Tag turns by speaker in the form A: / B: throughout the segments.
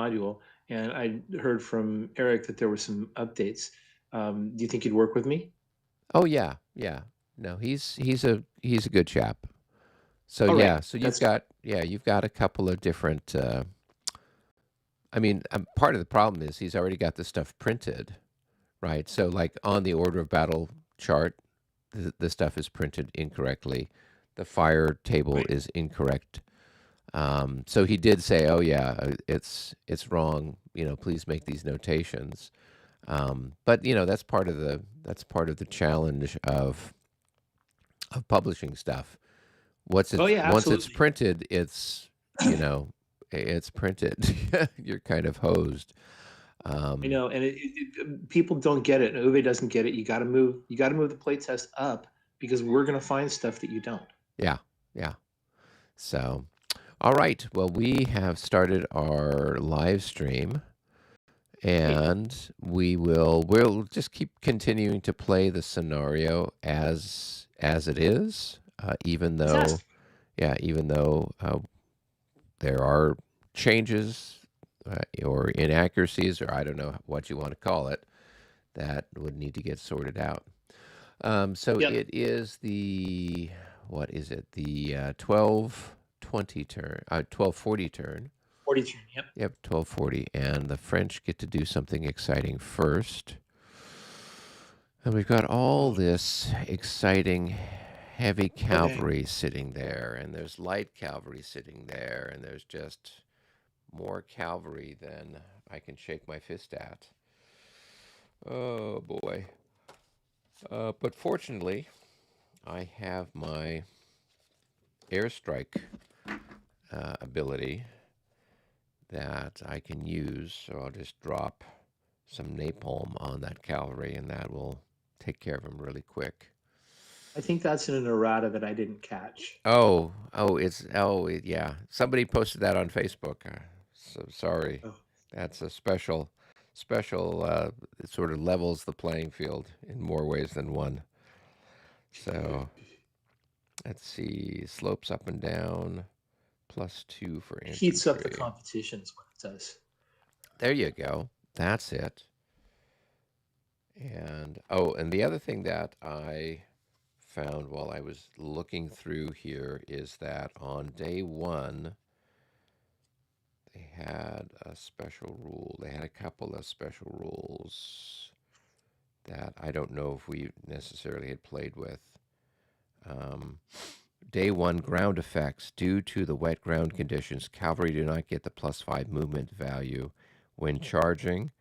A: module, and I heard from Eric that there were some updates. Do you think he'd work with me?
B: Oh yeah, yeah. No, he's a good chap. So
A: All right,
B: yeah, so
A: that's
B: you've got a couple of different. I mean, part of the problem is he's already got the stuff printed, right? So like on the order of battle chart, the stuff is printed incorrectly. The fire table
A: right.
B: is incorrect. So he did say, "Oh yeah, it's wrong. Please make these notations." But that's part of the challenge of publishing stuff.
A: Oh yeah,
B: Once it's
A: absolutely.
B: printed, you know it's printed. You're kind of hosed.
A: I
B: Um,
A: know, and people don't get it. And Uwe doesn't get it. You got to move. You got to move the playtest up because we're gonna find stuff that you don't.
B: yeah, yeah. So, all right. Well, we have started our live stream,
A: Great.
B: and we'll just keep continuing to play the scenario as it is, even though
A: Fantastic.
B: there are changes or inaccuracies, or I don't know what you want to call it, that would need to get sorted out. So
A: Yep.
B: it is what is it? The 12:20 turn, 12:40 turn.
A: 40 turn. Yep.
B: Yep, 12:40, and the French get to do something exciting first. And we've got all
A: Oh,
B: this exciting heavy
A: okay.
B: cavalry sitting there, and there's light cavalry sitting there, and there's just more cavalry than I can shake my fist at. Oh boy. But fortunately, I have my airstrike ability that I can use, so I'll just drop some napalm on that cavalry, and that will take care of him really quick.
A: I think that's in an errata that I didn't catch.
B: Yeah. Somebody posted that on Facebook. So sorry.
A: Oh,
B: That's a special. It sort of levels the playing field in more ways than one. So let's see. Slopes up and down. +2 for
A: heats up the
B: infantry.
A: competition is what it does.
B: There you go. That's it. And the other thing that I found while I was looking through here is that on day one, they had a special rule. They had a couple of special rules that I don't know if we necessarily had played with. Um, Day one ground effects. Due to the wet ground conditions, cavalry do not get the +5 movement value when charging.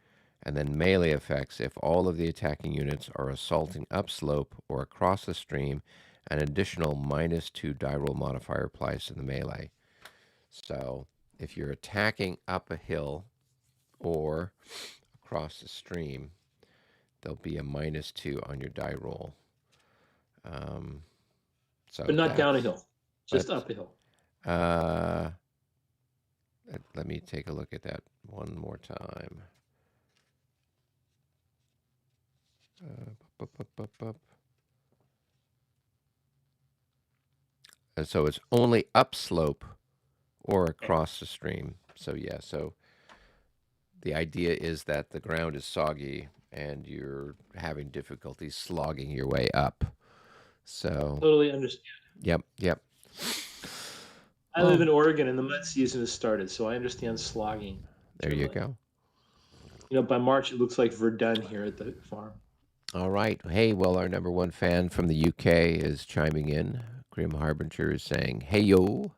B: And then melee effects. If all of the attacking units are assaulting upslope or across the stream, an additional -2 die roll modifier applies to the melee. So if you're attacking up a hill or across the stream, there'll be a -2 on your die roll. Um, so
A: But not down a
B: that's
A: hill, just
B: but
A: up a hill.
B: uh, let me take a look at that one more time. Bup, bup, bup, bup. And so it's only upslope or
A: Okay.
B: across the stream. So yeah, so the idea is that the ground is soggy and you're having difficulty slogging your way up. So
A: Totally understand.
B: yep, yep.
A: I live
B: Oh,
A: in Oregon and the mud season has started, so I understand slogging
B: there you
A: generally.
B: go.
A: By March it looks like Verdun here at the farm.
B: All right. Hey, well, our number one fan from the UK is chiming in. Grim Harbinger is saying, "Hey yo,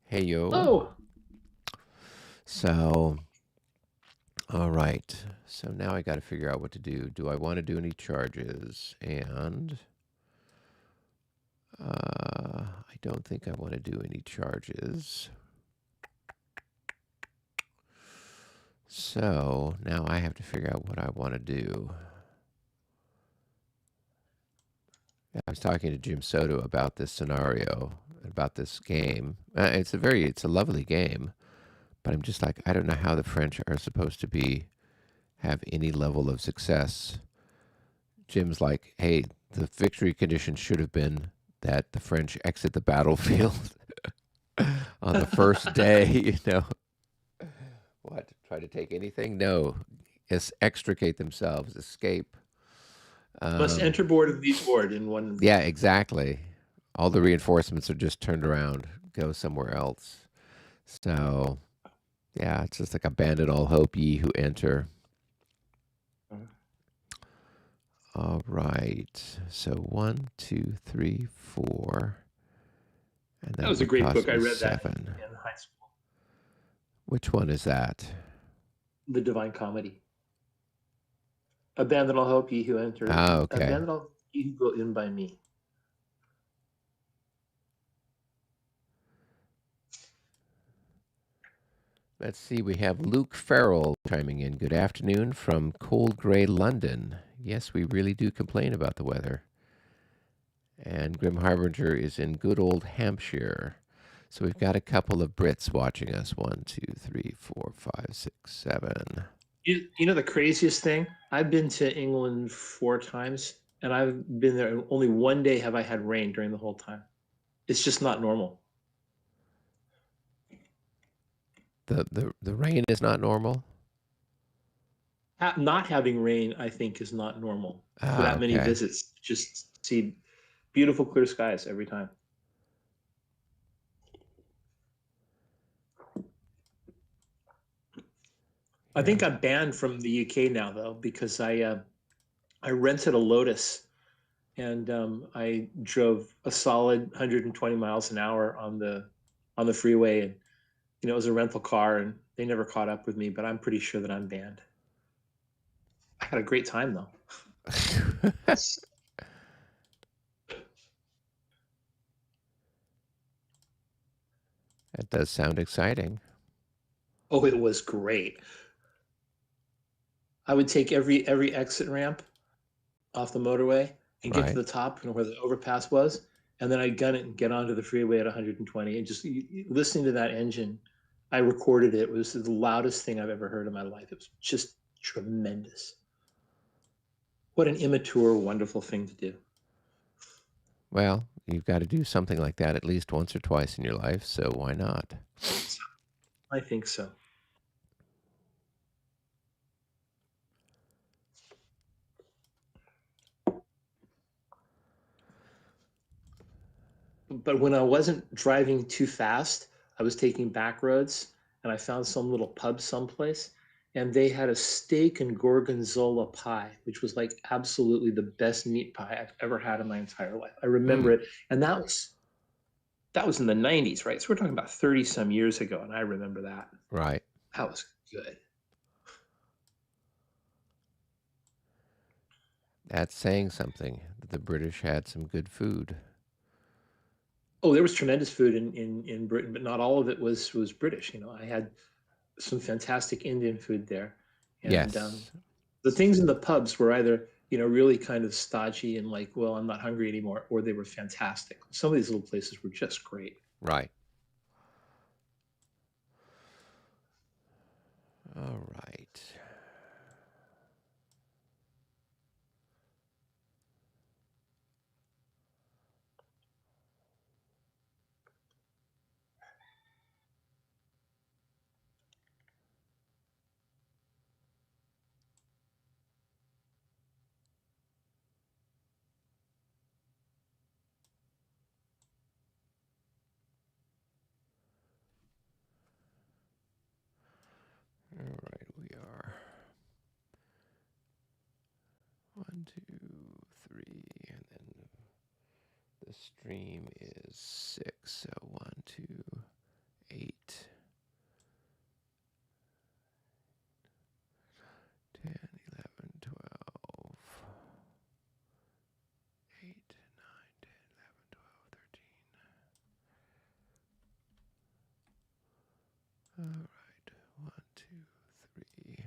B: hey yo."
A: Oh,
B: So, all right. So now I got to figure out what to do. Do I want to do any charges? And I don't think I want to do any charges. So now I have to figure out what I want to do. I was talking to Jim Soto about this scenario, about this game. It's a lovely game, but I'm just like, I don't know how the French are supposed to have any level of success. Jim's like, hey, the victory condition should have been that the French exit the battlefield on the first day, What? try to take anything? No. Extricate themselves, escape.
A: Must
B: Um,
A: enter board and leave board in one.
B: yeah, exactly. All the reinforcements are just turned around, go somewhere else. So, yeah, it's just like abandon all hope, ye who enter. All right. So 1, 2, 3, 4, and
A: That
B: that
A: was a
B: would
A: great book.
B: cost
A: I
B: me
A: read that
B: 7.
A: in high school.
B: Which one is that?
A: The Divine Comedy. Abandon all hope, ye who enter.
B: Ah, okay.
A: Abandon all ye who go in by me.
B: Let's see. We have Luke Farrell chiming in. Good afternoon from cold gray London. Yes, we really do complain about the weather. And Grim Harbinger is in good old Hampshire. So we've got a couple of Brits watching us. 1, 2, 3, 4, 5, 6, 7.
A: You know the craziest thing? I've been to England 4 times, and I've been there. Only one day have I had rain during the whole time. It's just not normal.
B: The rain is not normal?
A: Not having rain, I think, is not normal for
B: Ah,
A: that many
B: okay.
A: visits. Just see beautiful clear skies every time. I think
B: Yeah.
A: I'm banned from the UK now though because I rented a Lotus and I drove a solid 120 miles an hour on the freeway, and it was a rental car, and they never caught up with me. But I'm pretty sure that I'm banned. I had a great time though.
B: That does sound exciting.
A: Oh, it was great. I would take every exit ramp off the motorway and get to
B: Right.
A: the top, where the overpass was, and then I'd gun it and get onto the freeway at 120. And just listening to that engine, I recorded it. It was the loudest thing I've ever heard in my life. It was just tremendous. What an immature, wonderful thing to do.
B: Well, you've got to do something like that at least once or twice in your life, so why not?
A: I think so. But when I wasn't driving too fast, I was taking back roads, and I found some little pub someplace, and they had a steak and gorgonzola pie, which was like absolutely the best meat pie I've ever had in my entire life. I
B: Hmm.
A: remember it, and that was in the 90s, right? So we're talking about 30 some years ago, and I remember that.
B: Right.
A: That was good.
B: That's saying something. The British had some good food.
A: Oh, there was tremendous food in Britain, but not all of it was British. I had some fantastic Indian food there, and
B: Yes.
A: the things in the pubs were either really kind of stodgy and like, well, I'm not hungry anymore, or they were fantastic. Some of these little places were just great.
B: Right. All right. All right. We are 1, 2, 3, and then the stream is 6. So 1, 2, 8, 10, 11, 12, 8, 9, 10, 11, 12, 13. All right. 1, 2, 3.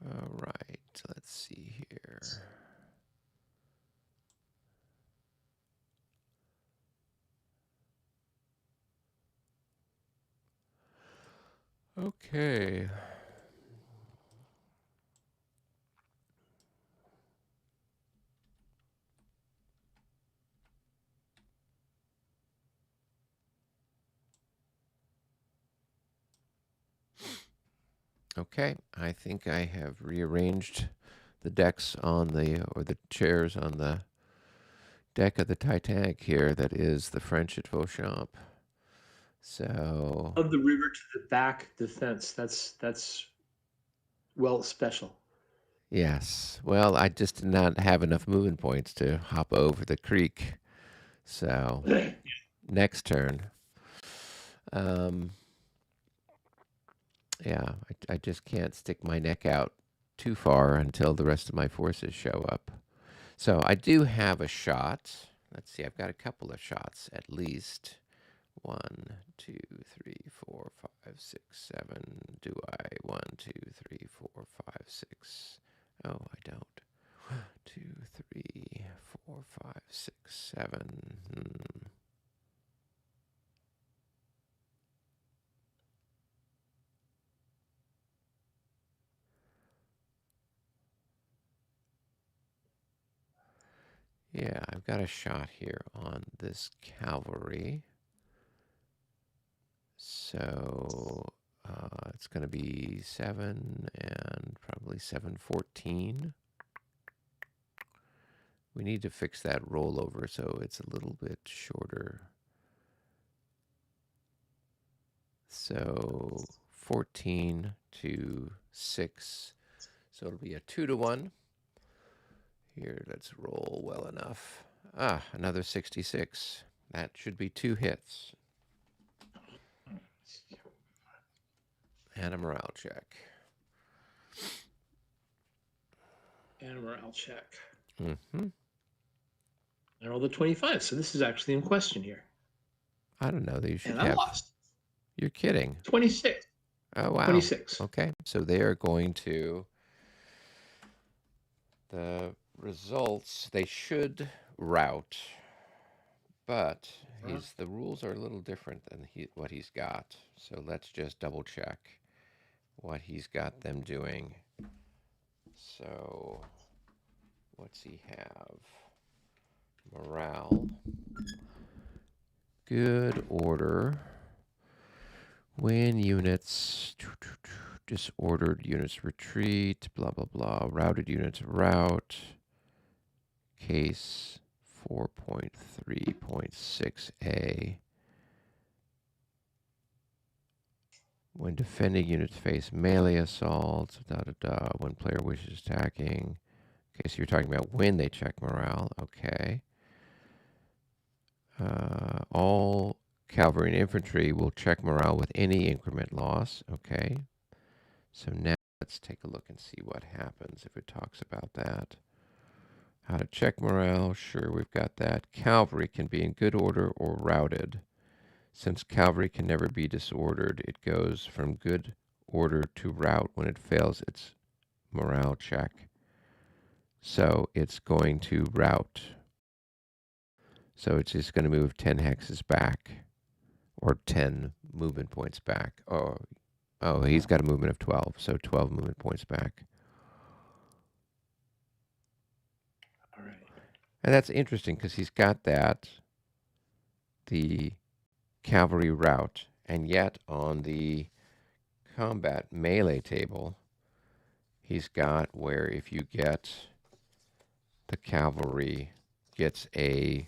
B: All right, let's see here. Okay. Okay, I think I have rearranged the decks on the, or the chairs on the deck of the Titanic here that is the French at Beauchamp. So,
A: Of the river to the back defense. That's well special.
B: yes. Well, I just did not have enough moving points to hop over the creek. So, next turn. Um, yeah, I just can't stick my neck out too far until the rest of my forces show up. So I do have a shot. Let's see, I've got a couple of shots at least. 1, 2, 3, 4, 5, 6, 7. Do I? 1, 2, 3, 4, 5, 6. Oh, I don't. 1, 2, 3, 4, 5, 6, 7. Yeah, I've got a shot here on this cavalry. So it's going to be 7 and probably 714. We need to fix that rollover so it's a little bit shorter. So 14 to 6. So it'll be a 2-to-1. Here, let's roll well enough. Ah, another 66. That should be 2 hits. And a morale check.
A: And a morale check.
B: Mm-hmm.
A: I rolled a 25, so this is actually in question here.
B: I don't know that you should
A: And I lost.
B: You're kidding.
A: 26.
B: Oh, wow.
A: 26.
B: Okay, so they are going to, the results, they should route, but the rules are a little different than what he's got. So let's just double check what he's got them doing. So what's he have? Morale. Good order. When units, disordered units retreat, blah, blah, blah. Routed units route. Case 4.3.6a. When defending units face melee assaults, when player wishes attacking. Okay, so you're talking about when they check morale. Okay. All cavalry and infantry will check morale with any increment loss. Okay. So now let's take a look and see what happens if it talks about that. How to check morale. Sure, we've got that. Cavalry can be in good order or routed. Since cavalry can never be disordered, it goes from good order to rout when it fails its morale check. So it's going to rout. So it's just going to move 10 hexes back, or 10 movement points back. Oh, he's got a movement of 12, so 12 movement points back.
A: All right.
B: And that's interesting because he's got that, the cavalry rout, and yet on the combat melee table, he's got where if you get the cavalry gets a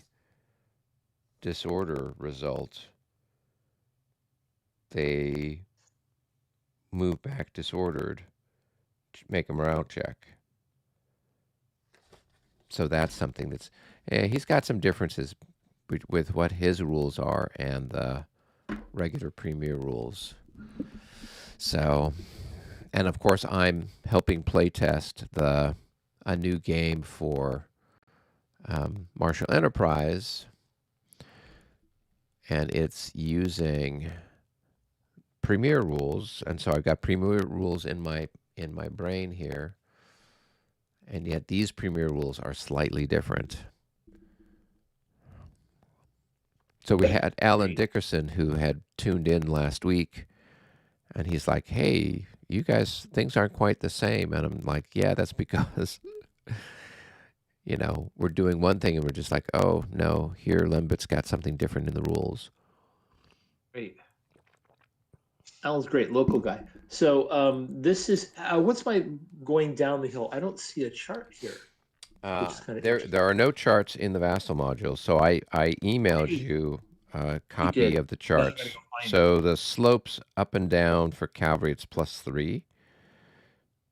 B: disorder result, they move back disordered, make a morale check. So that's something that's, he's got some differences with what his rules are and the regular premier rules. So, and of course I'm helping playtest a new game for Martial Enterprise, and it's using premier rules, and so I've got premier rules in my in my brain here. And yet these premier rules are slightly different. So we had Alan Dickerson, who had tuned in last week, and he's like, hey, you guys, things aren't quite the same. And I'm like, yeah, that's because, we're doing one thing and we're just like, oh, no, here Lembit's got something different in the rules.
A: Great. Alan's great, local guy. So this is, what's my going down the hill? I don't see a chart here, which is kind of interesting.
B: There are no charts in the Vassal module, so I emailed you a copy of the charts. So the slopes up and down for cavalry, it's +3.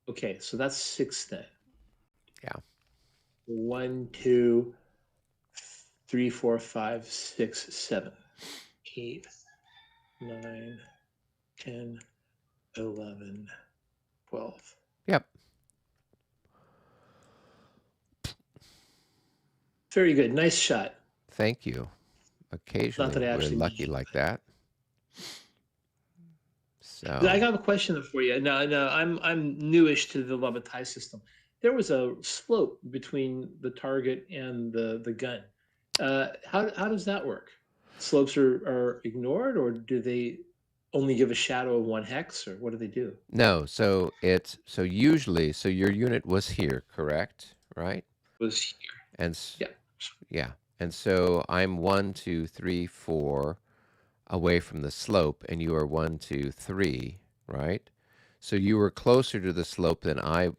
A: Okay, so that's 6 then.
B: Yeah.
A: 1, 2, 3, 4, 5, 6, 7, 8, 9, 10, 11, 12.
B: Yep.
A: Very good. Nice shot.
B: Thank you. Occasionally we're lucky like that. So
A: I got a question for you. Now I'm newish to the Bataille system. There was a slope between the target and the gun. How does that work? Slopes are ignored, or do they only give a shadow of 1 hex, or what do they do?
B: No, so usually your unit was here, correct? Right?
A: Was here.
B: And
A: yeah.
B: Yeah. And so I'm 1, 2, 3, 4 away from the slope, and you are 1, 2, 3, right? So you were closer to the slope than I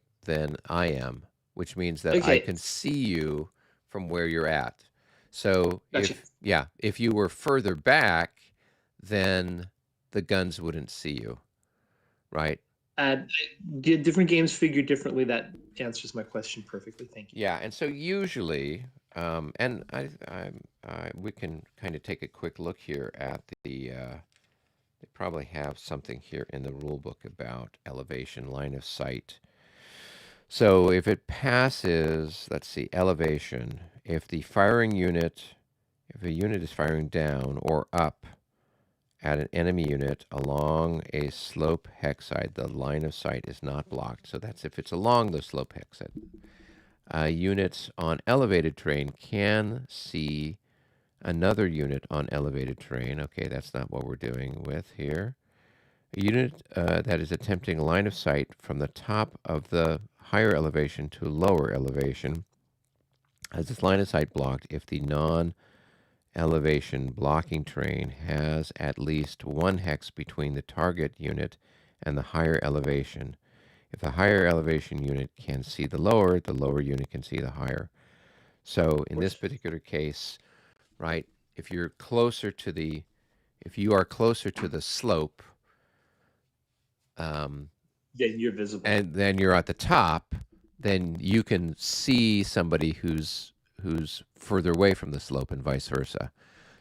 B: am, which means that I can see you from where you're at. So if you were further back, then the guns wouldn't see you, right?
A: Different games figure differently. That answers my question perfectly. Thank you.
B: Yeah, and so usually, and we can kind of take a quick look here at the. They probably have something here in the rule book about elevation, line of sight. So if it passes, let's see, elevation. If a unit is firing down or up at an enemy unit along a slope hex side, the line of sight is not blocked. So that's if it's along the slope hex side. Units on elevated terrain can see another unit on elevated terrain. Okay, that's not what we're doing with here. A unit that is attempting line of sight from the top of the higher elevation to lower elevation has its line of sight blocked if the non-elevation blocking terrain has at least 1 hex between the target unit and the higher elevation. If the higher elevation unit can see the lower unit can see the higher. So in this particular case, right, if you are closer to the slope,
A: then you're visible.
B: and then you're at the top, then you can see somebody who's further away from the slope and vice versa.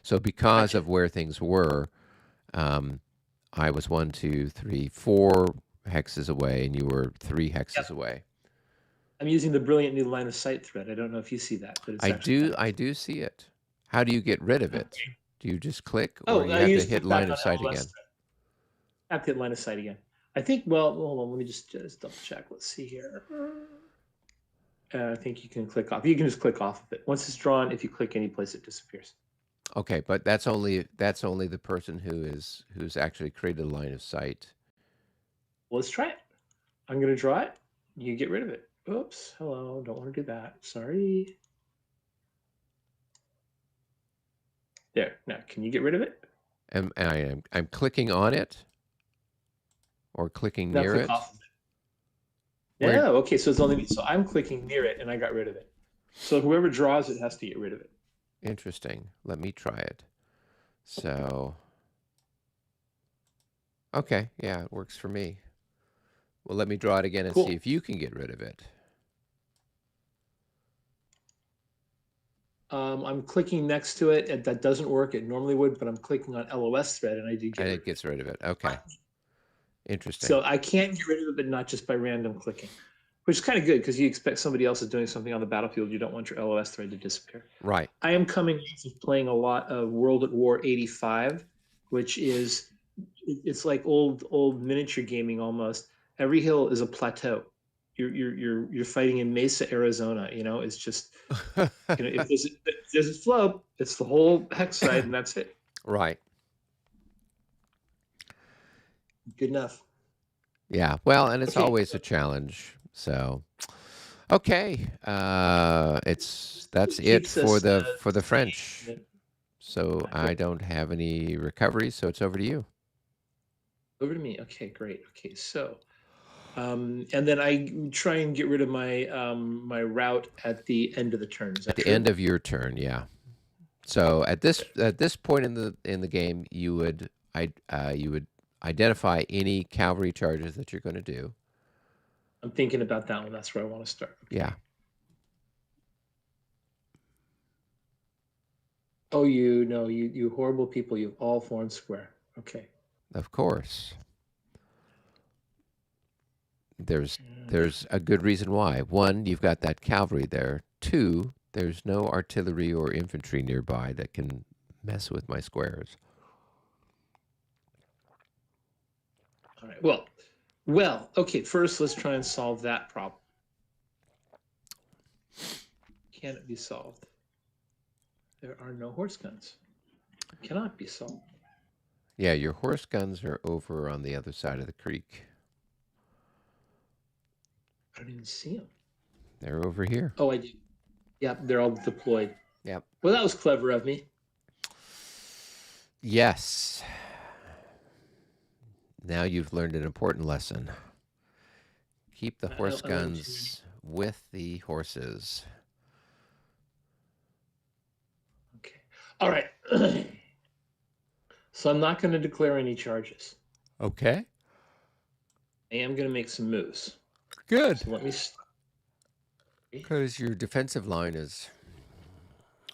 B: So because of where things were, I was 1, 2, 3, 4 hexes away, and you were 3 hexes away.
A: I'm using the brilliant new line of sight thread. I don't know if you see that, but it's
B: I do see it. How do you get rid of it? Do you just click, or you have to hit line of sight again?
A: I have to hit line of sight again. I think. Well, hold on. Let me just double check. Let's see here. I think you can click off. You can just click off of it. Once it's drawn, if you click any place, it disappears.
B: Okay, but that's only the person who's actually created a line of sight.
A: Well, let's try it. I'm going to draw it. You get rid of it. Oops. Hello. Don't want to do that. Sorry. There. Now, can you get rid of it?
B: I'm clicking on it, or clicking near it.
A: Off of it. Yeah. Okay. So it's only so I'm clicking near it, and I got rid of it. So whoever draws it has to get rid of it.
B: Interesting. Let me try it. So, okay, yeah, it works for me. Well, let me draw it again and see if you can get rid of it.
A: I'm clicking next to it. That doesn't work. It normally would, but I'm clicking on LOS thread, and I do get
B: it. And it gets rid of it. Okay. Interesting.
A: So I can get rid of it, but not just by random clicking, which is kind of good because you expect somebody else is doing something on the battlefield. You don't want your LOS thread to disappear.
B: Right.
A: I am coming playing a lot of World at War 85, which is it's like old miniature gaming almost. Every hill is a plateau. You're fighting in Mesa, Arizona. It's just if there's a slope, it's the whole hex side, and that's it.
B: Right.
A: Good enough.
B: Yeah. Well, and it's
A: Okay.
B: always a challenge. So, okay. That's
A: It
B: it
A: keeps
B: for
A: us
B: the French.
A: sane.
B: So I
A: Great.
B: don't have any recovery, so it's over to you.
A: Over to me. Okay, great. Okay, so and then I try and get rid of my my route at the end of the turn. Is
B: At
A: that
B: the
A: true?
B: end of your turn, yeah. So
A: Okay.
B: at this point in the game, you would identify any cavalry charges that you're going to do.
A: I'm thinking about that one. That's where I want to start.
B: Yeah.
A: Okay. Oh, you horrible people. You've all formed square. Okay.
B: Of course. There's
A: And
B: there's a good reason why. One, you've got that cavalry there. Two, there's no artillery or infantry nearby that can mess with my squares.
A: all right. Well. Okay. First, let's try and solve that problem. Can it be solved? There are no horse guns. It cannot be solved.
B: Yeah, your horse guns are over on the other side of the creek.
A: I don't even see them.
B: They're over here.
A: Oh, I do. Yeah, they're all deployed.
B: Yep.
A: Well, that was clever of me.
B: Yes. Now you've learned an important lesson. Keep the horse guns with the horses.
A: Okay. All right. So I'm not going to declare any charges.
B: Okay.
A: I am going to make some moves.
B: Good.
A: So let me start.
B: Because your defensive line is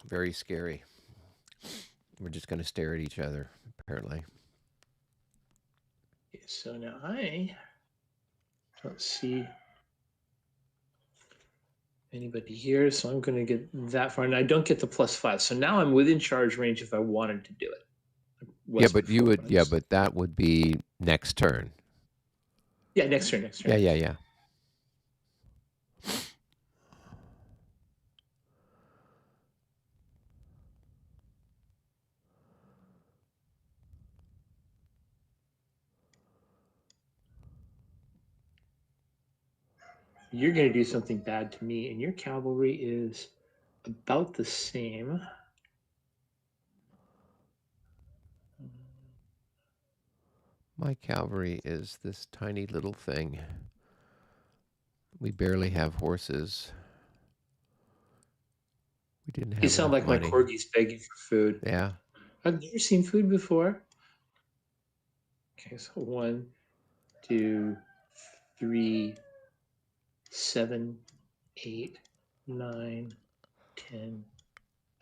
B: very scary. We're just going to stare at each other, apparently.
A: Okay, so now I don't see anybody here, so I'm going to get that far, and I don't get the +5. So now I'm within charge range if I wanted to do it.
B: Yeah, but you would. Yeah, but that would be next turn.
A: Yeah, next turn.
B: Yeah.
A: You're going to do something bad to me, and your cavalry is about the same.
B: My cavalry is this tiny little thing. We barely have horses. We didn't have.
A: You sound like
B: money.
A: my corgis begging for food.
B: Yeah.
A: I've never seen food before. Okay, so 1, 2, 3, 7, 8, 9, 10,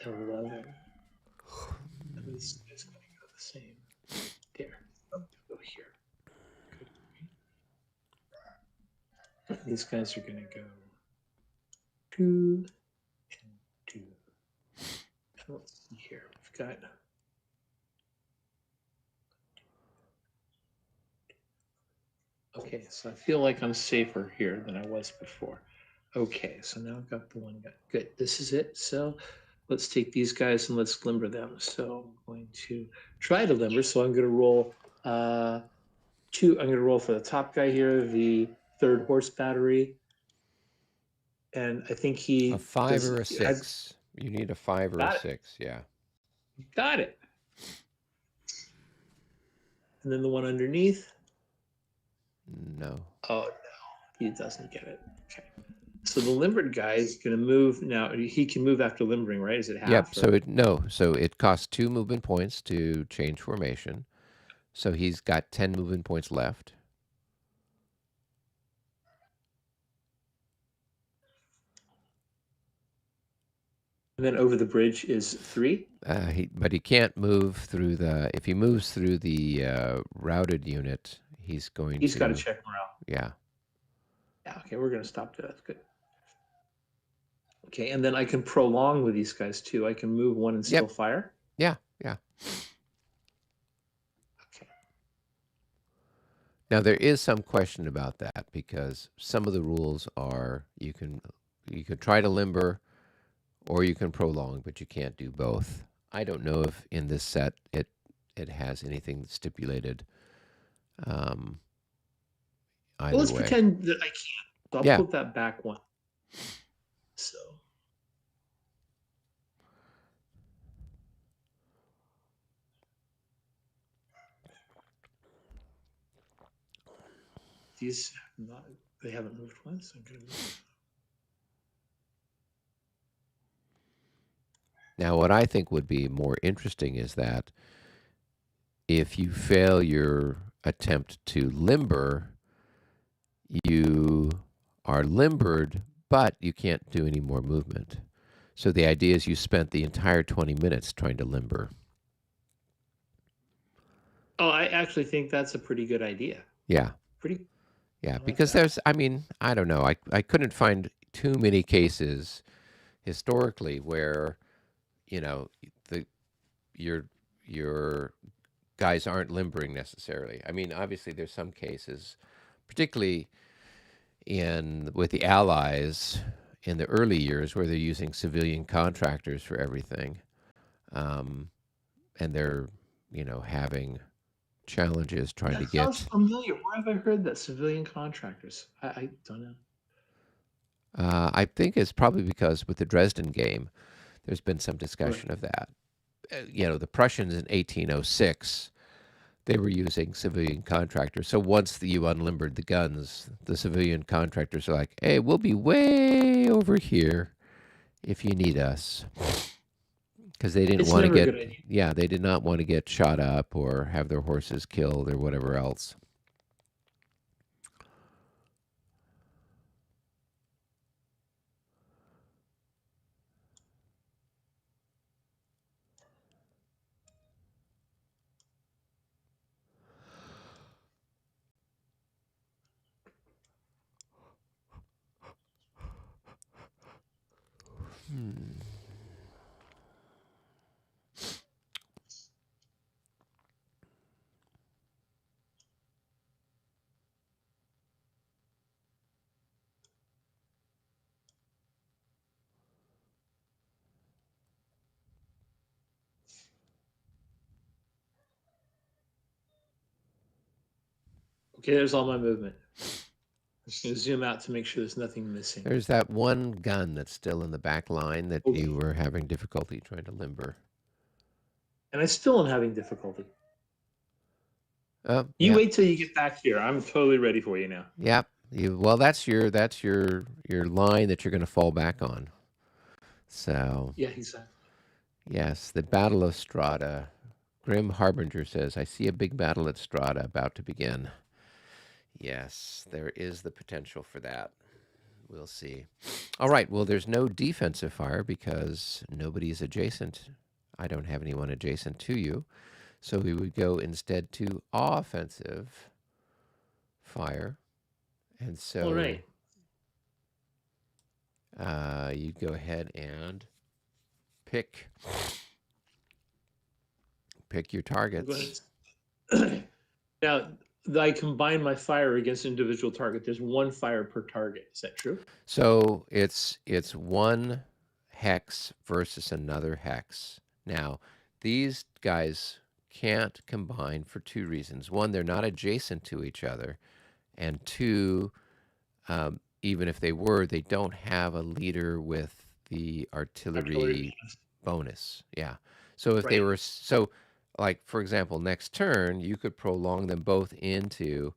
A: 11. This is going to go the same. There. Go here. Good. These guys are going to go 2 and 2. And let's see here. We've got. Okay, so I feel like I'm safer here than I was before. Okay, so now I've got the one guy. Good, this is it. So let's take these guys and let's limber them. So I'm going to try to limber. So I'm going to roll 2. I'm going to roll for the top guy here, the 3rd horse battery. And I think he
B: a 5 or a 6. You need a 5 or a 6. Yeah.
A: Got it. And then the one underneath.
B: No.
A: Oh no, he doesn't get it. Okay. So the limbered guy is going to move now. He can move after limbering, right? Is it half?
B: Yep. So it costs 2 movement points to change formation. So he's got 10 movement points left.
A: And then over the bridge is 3.
B: But he can't move through the. If he moves through the routed unit, he's going.
A: He's got to check morale.
B: Yeah.
A: Yeah. Okay, we're going to stop there. That's good. Okay, and then I can prolong with these guys too. I can move 1 and still fire.
B: Yeah.
A: Okay.
B: Now there is some question about that because some of the rules are you can try to limber or you can prolong, but you can't do both. I don't know if in this set it has anything stipulated
A: Well,
B: either
A: let's
B: way.
A: pretend that I can't. So I'll
B: Yeah.
A: put that back one. So these not they haven't moved once. I'm gonna move.
B: Now, what I think would be more interesting is that if you fail your attempt to limber, you are limbered, but you can't do any more movement. So the idea is you spent the entire 20 minutes trying to limber.
A: Oh, I actually think that's a pretty good idea.
B: Yeah.
A: Pretty.
B: Yeah.
A: I like
B: Because
A: that.
B: there's, I mean, I don't know. I couldn't find too many cases historically where, you know, the your your guys aren't limbering necessarily. I mean, obviously there's some cases, particularly in with the Allies in the early years where they're using civilian contractors for everything, um, and they're having challenges trying to
A: That sounds
B: get.
A: familiar. Where have I heard that? Civilian contractors. I don't know.
B: I think it's probably because with the Dresden game, there's been some
A: Right.
B: discussion of that. The Prussians in 1806, they were using civilian contractors. So once you unlimbered the guns, the civilian contractors are like, "Hey, we'll be way over here if you need us," because they didn't
A: It's
B: want to
A: never a
B: get,
A: good idea.
B: yeah, they did not want to get shot up or have their horses killed or whatever else. Hmm.
A: Okay, there's all my movement. I'm just gonna zoom out to make sure there's nothing missing.
B: There's that one gun that's still in the back line that you
A: Okay.
B: were having difficulty trying to limber.
A: And I still am having difficulty.
B: Oh,
A: You
B: yeah,
A: wait till you get back here. I'm totally ready for you now.
B: yep. Well, that's your line that you're going to fall back on. So
A: Yeah, exactly.
B: yes, the Battle of Strata. Grim Harbinger says, "I see a big battle at Strata about to begin." Yes, there is the potential for that. We'll see. All right. Well, there's no defensive fire because nobody's adjacent. I don't have anyone adjacent to you. So we would go instead to offensive fire. And
A: All
B: so
A: right.
B: you'd go ahead and pick your
A: I'm going
B: targets.
A: to now. I combine my fire against individual target. There's one fire per target. Is that true?
B: So it's one hex versus another hex. Now, these guys can't combine for two reasons. One, they're not adjacent to each other, and two, even if they were, they don't have a leader with the
A: Artillery
B: artillery
A: bonus.
B: bonus. Yeah. So if they
A: Right.
B: were like for example, next turn you could prolong them both into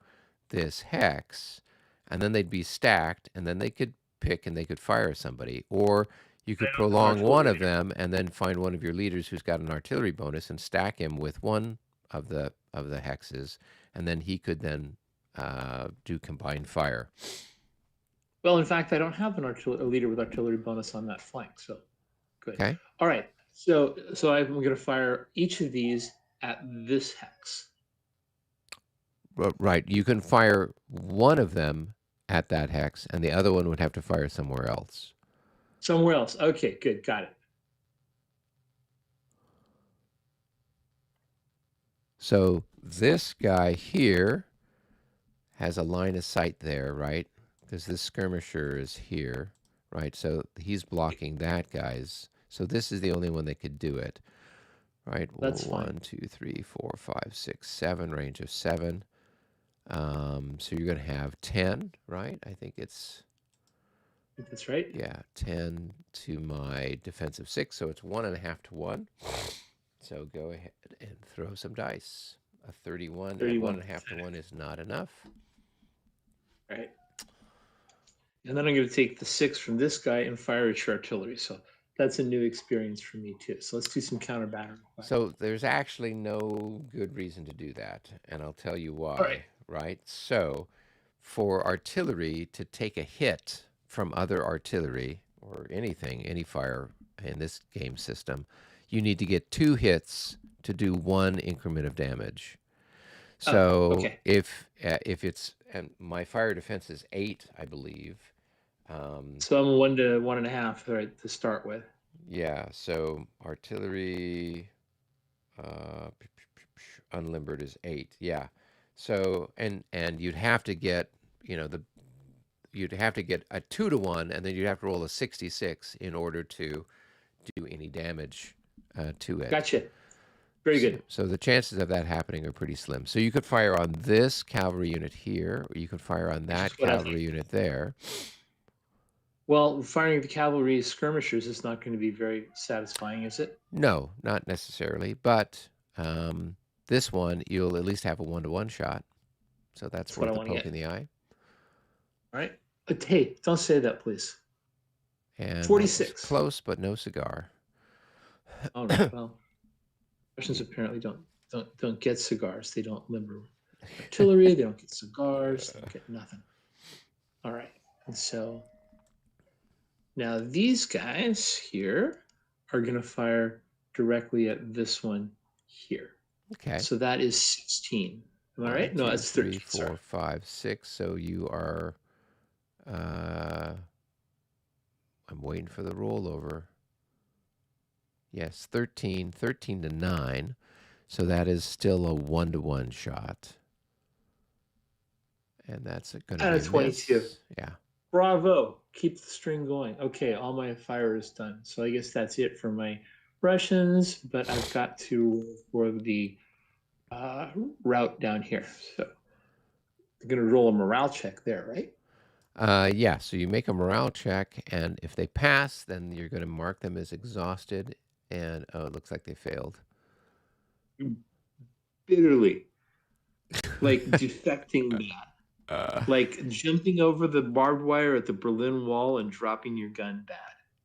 B: this hex, and then they'd be stacked, and then they could pick and they could fire somebody, or you
A: I
B: could
A: don't have an
B: prolong one
A: artillery
B: of
A: leader.
B: them and then find one of your leaders who's got an artillery bonus and stack him with one of the hexes, and then he could then do combined fire.
A: Well, in fact, I don't have a leader with artillery bonus on that flank. So good.
B: Okay.
A: All right. So I'm going to fire each of these at this hex.
B: Right. You can fire one of them at that hex, and the other one would have to fire somewhere else.
A: Somewhere else. Okay, good. Got it.
B: So this guy here has a line of sight there, right? Because this skirmisher is here, right? So he's blocking that guy's. So this is the only one that could do it, right?
A: That's fine.
B: 1, 2, 3, 4, 5, 6, 7, range of 7. So you're going to have 10, right? I think it's,
A: I think that's right.
B: yeah, 10 to my defensive 6. So it's 1.5 to 1. So go ahead and throw some dice. A 31 at
A: 31.
B: 1.5 to 1 is not enough.
A: All right. And then I'm going to take the 6 from this guy and fire at your artillery. So that's a new experience for me too. So let's do some counter battery.
B: So there's actually no good reason to do that, and I'll tell you why,
A: All right.
B: right? So for artillery to take a hit from other artillery or anything, any fire in this game system, you need to get 2 hits to do 1 increment of damage. So
A: okay.
B: if it's, and my fire defense is 8, I believe.
A: So I'm 1 to 1.5, right, to start with.
B: Yeah. So artillery unlimbered is 8. Yeah. So and you'd have to get, you'd have to get a 2 to 1, and then you'd have to roll a 66 in order to do any damage to it.
A: Gotcha. Very good.
B: So the chances of that happening are pretty slim. So you could fire on this cavalry unit here, or you could fire on that cavalry unit there.
A: Well, firing the cavalry skirmishers is not going to be very satisfying, is it?
B: No, not necessarily. But this one, you'll at least have a 1-to-1 shot. So that's worth a poke in the eye.
A: All right. Hey, don't say that, please.
B: And
A: 46.
B: Close, but no cigar.
A: All right. Well, Russians apparently don't get cigars. They don't limber artillery. They don't get cigars. They don't get nothing. All right. And so now these guys here are going to fire directly at this one here.
B: Okay.
A: So that is 16. Am I right? No, that's 13.
B: 3, 4, 5, 6. So you are. I'm waiting for the rollover. Yes, 13 to 9. So that is still a 1-to-1 shot. And that's going to be a
A: 22.
B: Miss. Yeah.
A: Bravo. Keep the string going. Okay, all my fire is done. So I guess that's it for my Russians, but I've got to for the route down here. So I'm going to roll a morale check there, right?
B: Yeah, so you make a morale check, and if they pass, then you're going to mark them as exhausted, and oh, it looks like they failed.
A: Bitterly. Like defecting that. Like jumping over the barbed wire at the Berlin Wall and dropping your gun bad.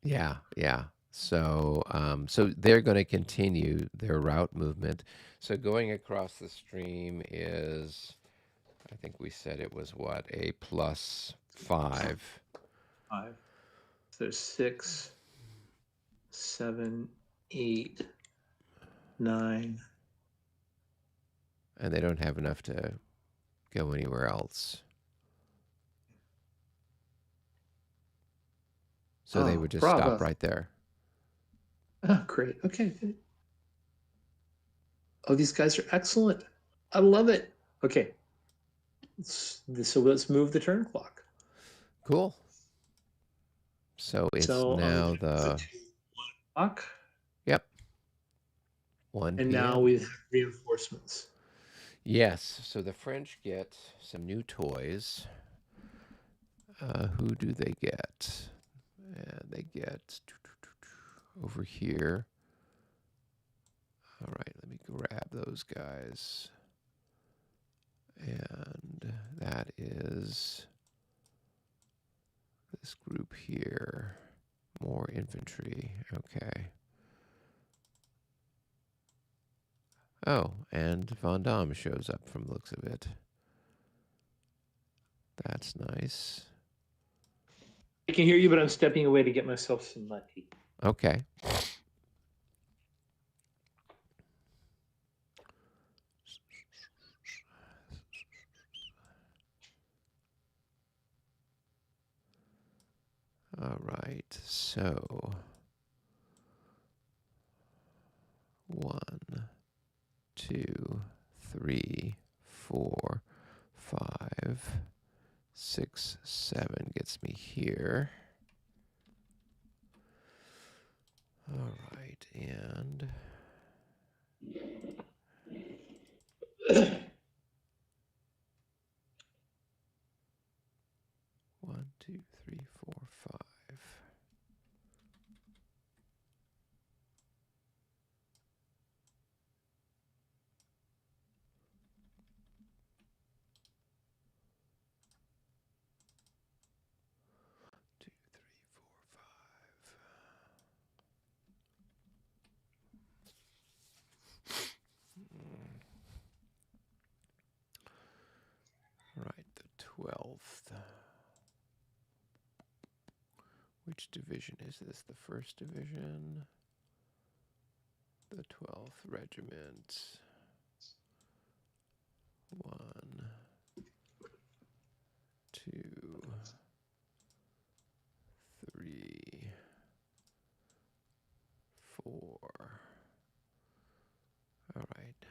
B: Yeah, yeah. So, so they're going to continue their route movement. So going across the stream is, I think we said it was what, a +5.
A: 5. So there's 6, 7, 8, 9.
B: And they don't have enough to go anywhere else. So they would just stop right there.
A: Oh, great. Okay. Oh, these guys are excellent. I love it. Okay. So let's move the turn clock.
B: Cool. So it's now the
A: 1 o'clock.
B: Yep. 1
A: And
B: p.m.
A: now we have reinforcements.
B: Yes. So the French get some new toys. Who do they get? They get over here. All right, let me grab those guys. And that is this group here. More infantry. Okay. Oh, and Von Damme shows up from the looks of it. That's nice.
A: I can hear you, but I'm stepping away to get myself some tea.
B: Okay. All right, so 1, 2, 3, 4, 5. here. All right, and 1, 2, 3, 4, 5. Right, the 12th. Which division is this? The 1st Division? The 12th Regiment. 1, 2, 3, 4. All right,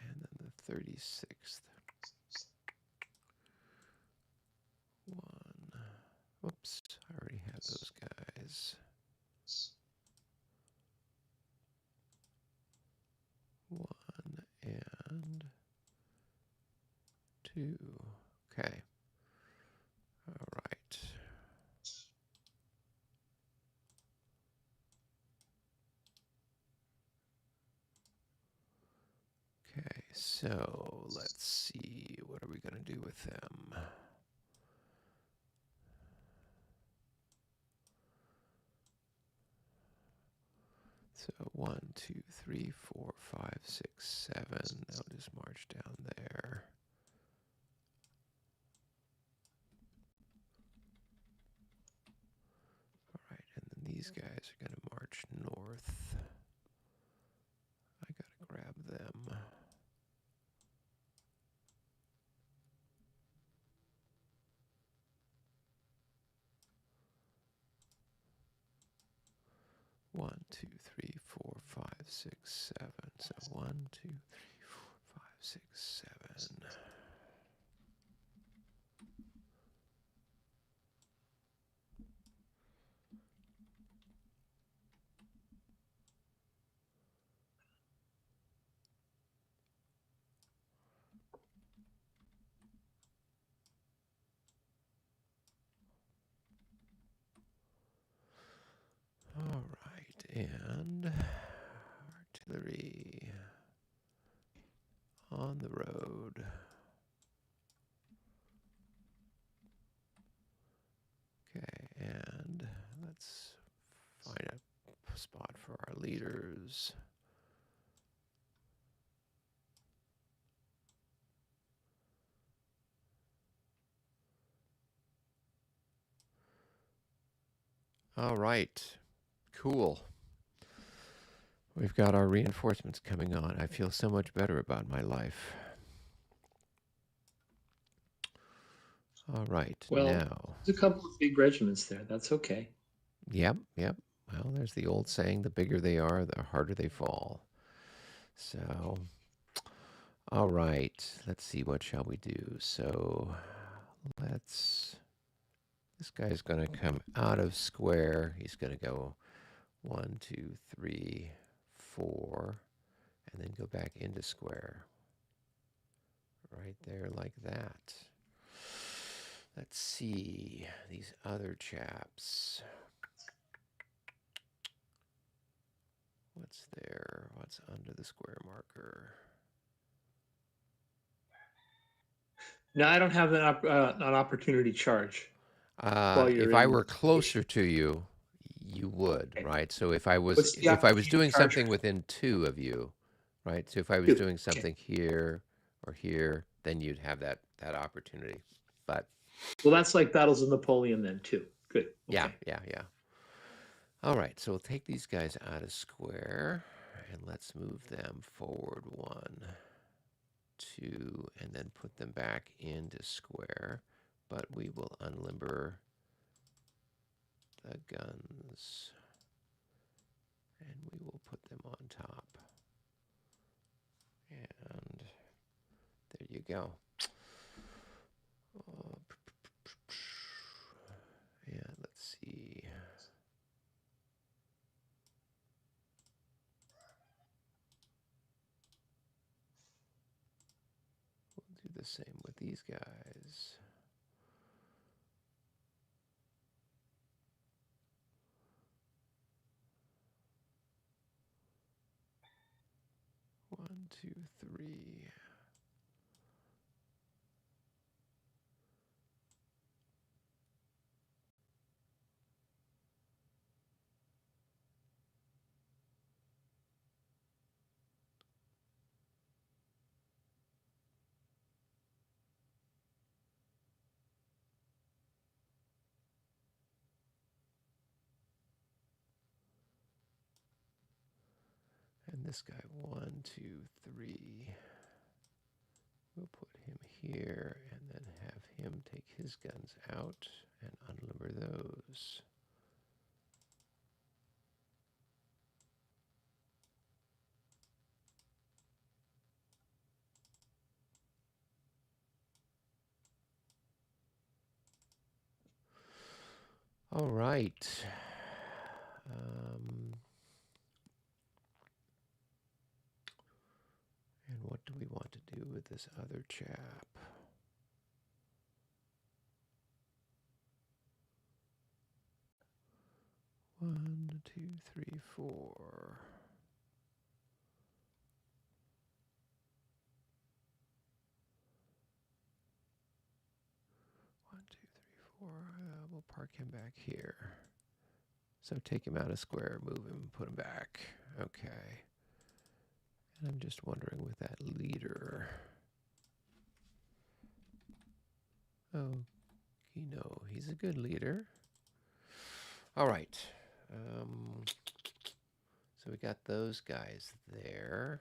B: and then the 36th. 1. Whoops, I already have those guys. 1 and 2. Okay. All right. Okay, so let's see. What are we going to do with them? So 1, 2, 3, 4, 5, 6, 7. They'll just march down there. All right, and then these guys are going to march north. I got to grab them. One, 2, 3, 4, 5, 6, 7. So 1, 2, 3, 4, 5, 6, 7. All right, and artillery on the road. Okay, and let's find a spot for our leaders. All right, cool. We've got our reinforcements coming on. I feel so much better about my life. All right,
A: Well,
B: now.
A: there's a couple of big regiments there. That's okay.
B: Yep, yep. Well, there's the old saying, the bigger they are, the harder they fall. So, all right, let's see, what shall we do? So, this guy's going to come out of square. He's going to go 1, 2, 3, 4, and then go back into square. Right there like that. Let's see, these other chaps. What's there? What's under the square marker?
A: No, I don't have an opportunity charge while you're
B: If I
A: in
B: were
A: the
B: closer to you, you would,
A: Okay.
B: right? So if I was
A: What's the opportunity
B: doing
A: charge?
B: something within 2 of you, right? So if I was
A: 2.
B: doing
A: Okay.
B: something here or here, then you'd have that opportunity. But
A: Well, that's like Battles of Napoleon then too. Good.
B: yeah,
A: Okay.
B: yeah, yeah. All right, so we'll take these guys out of square and let's move them forward 1, 2, and then put them back into square. But we will unlimber the guns and we will put them on top. And there you go. And the same with these guys. One, two, three. And this guy, one, two, three. We'll put him here and then have him take his guns out and unlimber those. All right. And what do we want to do with this other chap? One, two, three, four. One, two, three, four. We'll park him back here. So take him out of square, move him, put him back. Okay. And I'm just wondering with that leader. Oh, he's a good leader. All right. So we got those guys there.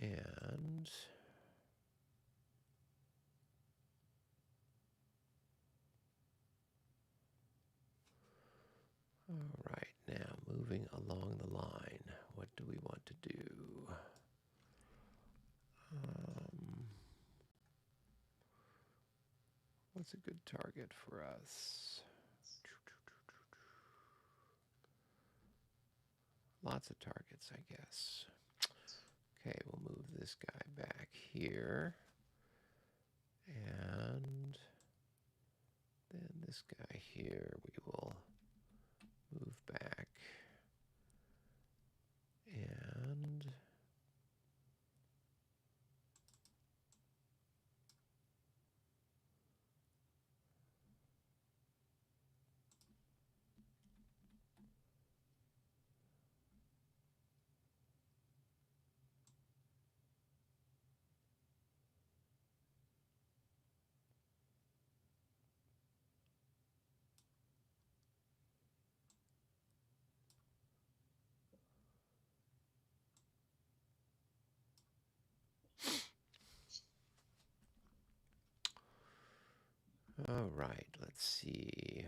B: And all right, now moving along the line, what do we want to do? What's a good target for us? Lots of targets, I guess. Okay, we'll move this guy back here. And then this guy here we will move back. And all right, let's see.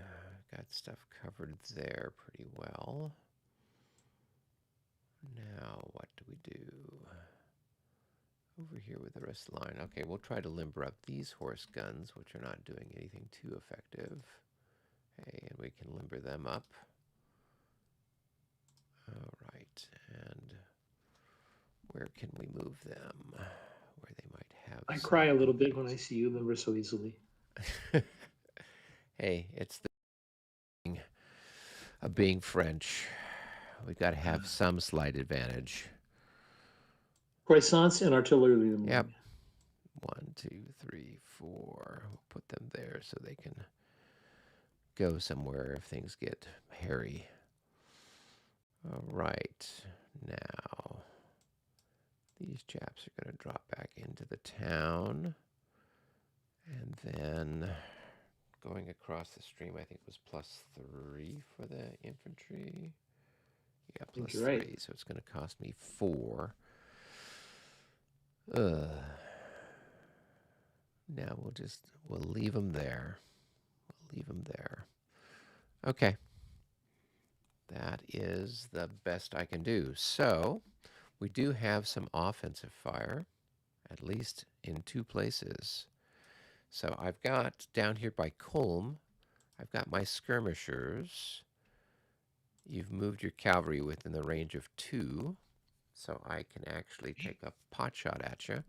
B: Got stuff covered there pretty well. Now, what do we do? Over here with the rest of the line. Okay, we'll try to limber up these horse guns, which are not doing anything too effective. Okay, and we can limber them up. All right, and where can we move them? Where they might have
A: I
B: some
A: cry a little bit when I see you limber so easily.
B: Hey, it's the thing of being French. We've got to have some slight advantage.
A: Croissants and artillery limering.
B: Yep. 1, 2, 3, 4. We'll put them there so they can go somewhere if things get hairy. All right. Now, these chaps are going to drop back into the town. And then going across the stream, I think was +3 for the infantry. Yeah, +3. Right. So it's going to cost me 4. Now we'll leave them there. We'll leave them there. Okay. That is the best I can do. So we do have some offensive fire, at least in 2 places. So I've got down here by Kulm, I've got my skirmishers. You've moved your cavalry within the range of 2, so I can actually take a pot shot at you.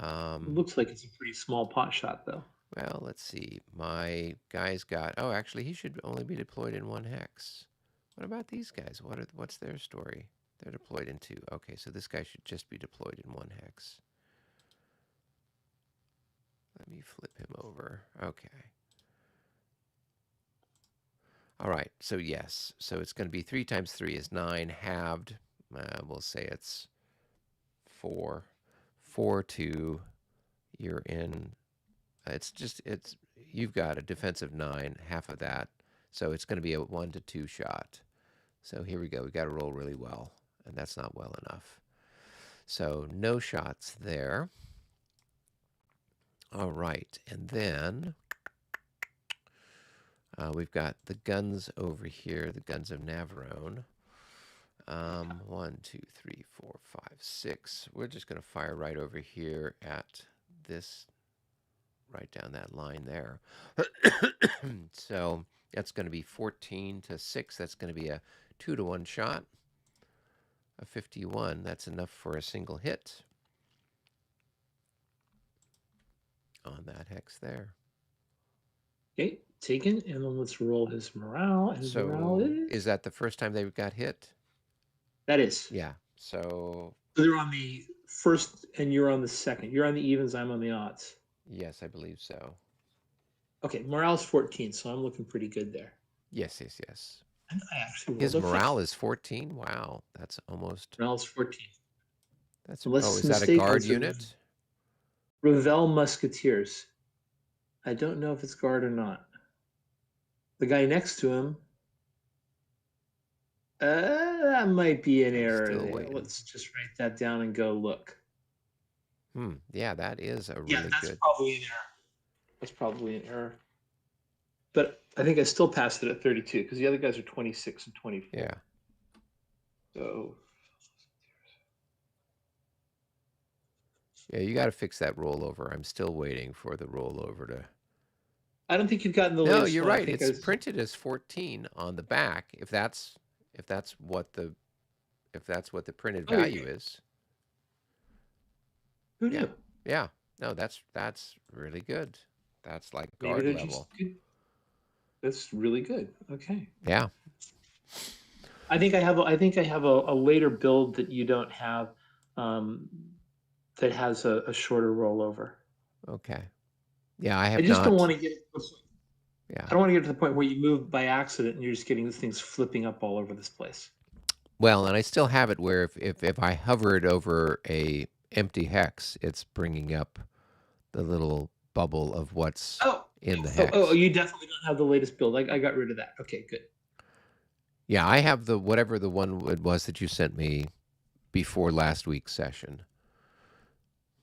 A: It looks like it's a pretty small pot shot, though.
B: Well, let's see. My guy's got. Oh, actually, he should only be deployed in 1 hex. What about these guys? What's their story? They're deployed in 2. Okay, so this guy should just be deployed in 1 hex. Let me flip him over. Okay. All right, so yes. So it's going to be 3 times 3 is 9, halved. We'll say it's 4. 4 2. You're in. You've got a defensive 9, half of that. So it's going to be a 1 to 2 shot. So here we go. We got to roll really well, and that's not well enough. So no shots there. All right, and then we've got the guns over here, the guns of Navarone. 1, 2, 3, 4, 5, 6. We're just going to fire right over here at this, right down that line there. So that's going to be 14 to 6. That's going to be a 2 to 1 shot. A 51. That's enough for a single hit on that hex there.
A: Okay, taken, and then let's roll his morale. And his morale
B: is that the first time they got hit?
A: That is.
B: Yeah. So
A: they're on the first, and you're on the second. You're on the evens. I'm on the odds.
B: Yes, I believe so.
A: Okay, morale's 14, so I'm looking pretty good there.
B: Yes, yes, yes.
A: And I actually
B: his morale is 14. Wow, that's almost.
A: Morale's 14.
B: That's is that a guard unit?
A: Revel Musketeers. I don't know if it's guard or not. The guy next to him. That might be an error there. Waiting. Let's just write that down and go look.
B: Yeah, that is a really
A: that's
B: good.
A: Probably an error. That's probably an error. But I think I still passed it at 32 because the other guys are 26 and 24.
B: Yeah.
A: So.
B: Yeah, you got to fix that rollover. I'm still waiting for the rollover to.
A: I don't think you've gotten the latest.
B: No, you're right. It's printed as 14 on the back. If that's what the printed value is.
A: Who knew?
B: Yeah. No, that's really good. That's like guard level.
A: That's really good. Okay.
B: Yeah.
A: I think I have a later build that you don't have, that has a shorter rollover.
B: Okay. Yeah, I have.
A: I just don't want to get.
B: Yeah.
A: I don't want to get to the point where you move by accident and you're just getting these things flipping up all over this place.
B: Well, and I still have it where if I hover it over a empty hex, it's bringing up the little bubble of what's in the hex.
A: Oh, you definitely don't have the latest build. I got rid of that. Okay, good.
B: Yeah, I have the whatever the one it was that you sent me before last week's session.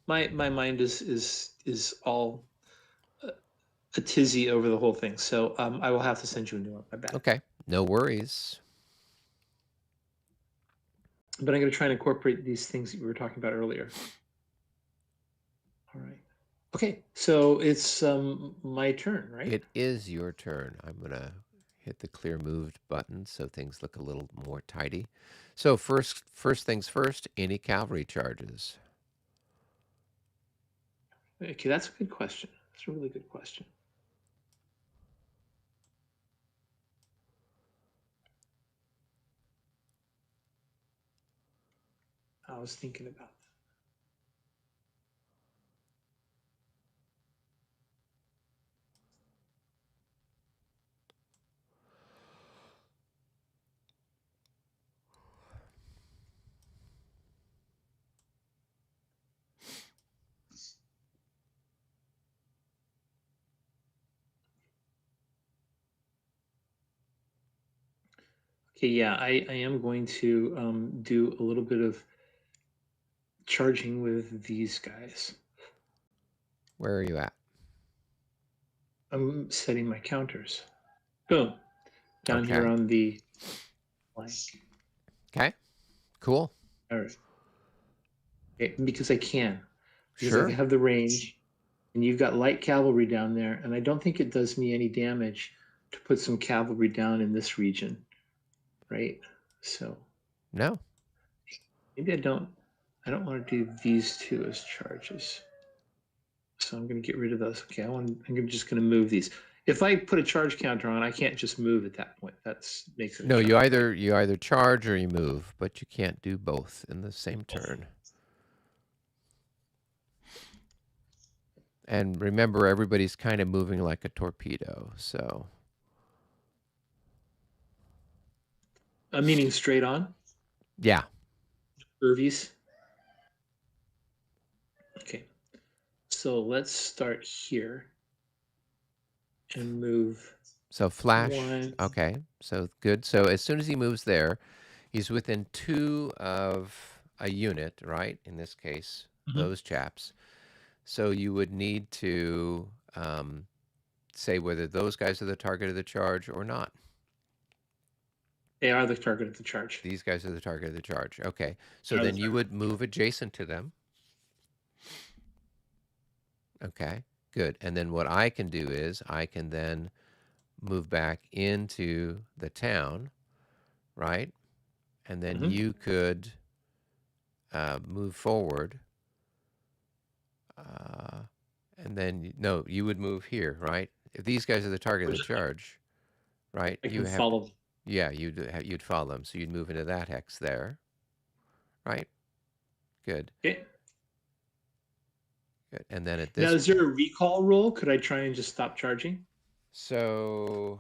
A: My mind is all a tizzy over the whole thing. So I will have to send you a new one. My bad.
B: Okay, no worries.
A: But I'm going to try and incorporate these things that we were talking about earlier. All right. Okay, so it's my turn, right?
B: It is your turn. I'm going to hit the clear moved button so things look a little more tidy. So first things first, any cavalry charges?
A: Okay, that's a good question. That's a really good question. I was thinking about that. Okay, yeah, I am going to do a little bit of charging with these guys.
B: Where are you at?
A: I'm setting my counters. Boom. Down here on the flank.
B: Okay. Cool.
A: All right. Okay, because I can. Because
B: sure.
A: I have the range, and you've got light cavalry down there, and I don't think it does me any damage to put some cavalry down in this region, right? So.
B: No.
A: Maybe I don't want to do these two as charges. So I'm going to get rid of those. Okay, I'm just going to move these. If I put a charge counter on, I can't just move at that point. That's makes it a
B: No,
A: charge, right?
B: you either charge or you move, but you can't do both in the same turn. And remember, everybody's kind of moving like a torpedo, so.
A: Meaning straight on,
B: Yeah.
A: curvies. Okay, so let's start here and move
B: So flash.
A: one.
B: Okay, so good. So as soon as he moves there, he's within 2 of a unit, right? In this case, those chaps. So you would need to say whether those guys are the target of the charge or not.
A: They are the target of the charge.
B: These guys are the target of the charge. Okay, so then you would move adjacent to them. Okay, good. And then what I can do is I can then move back into the town, right? And then you could move forward. And then, no, you would move here, right? If these guys are the target of the charge, right?
A: I
B: You
A: can
B: have,
A: follow them.
B: yeah, you'd follow them. So you'd move into that hex there, right? Good.
A: Okay.
B: Good. And then at
A: Now,
B: this,
A: is there a recall rule? Could I try and just stop charging?
B: so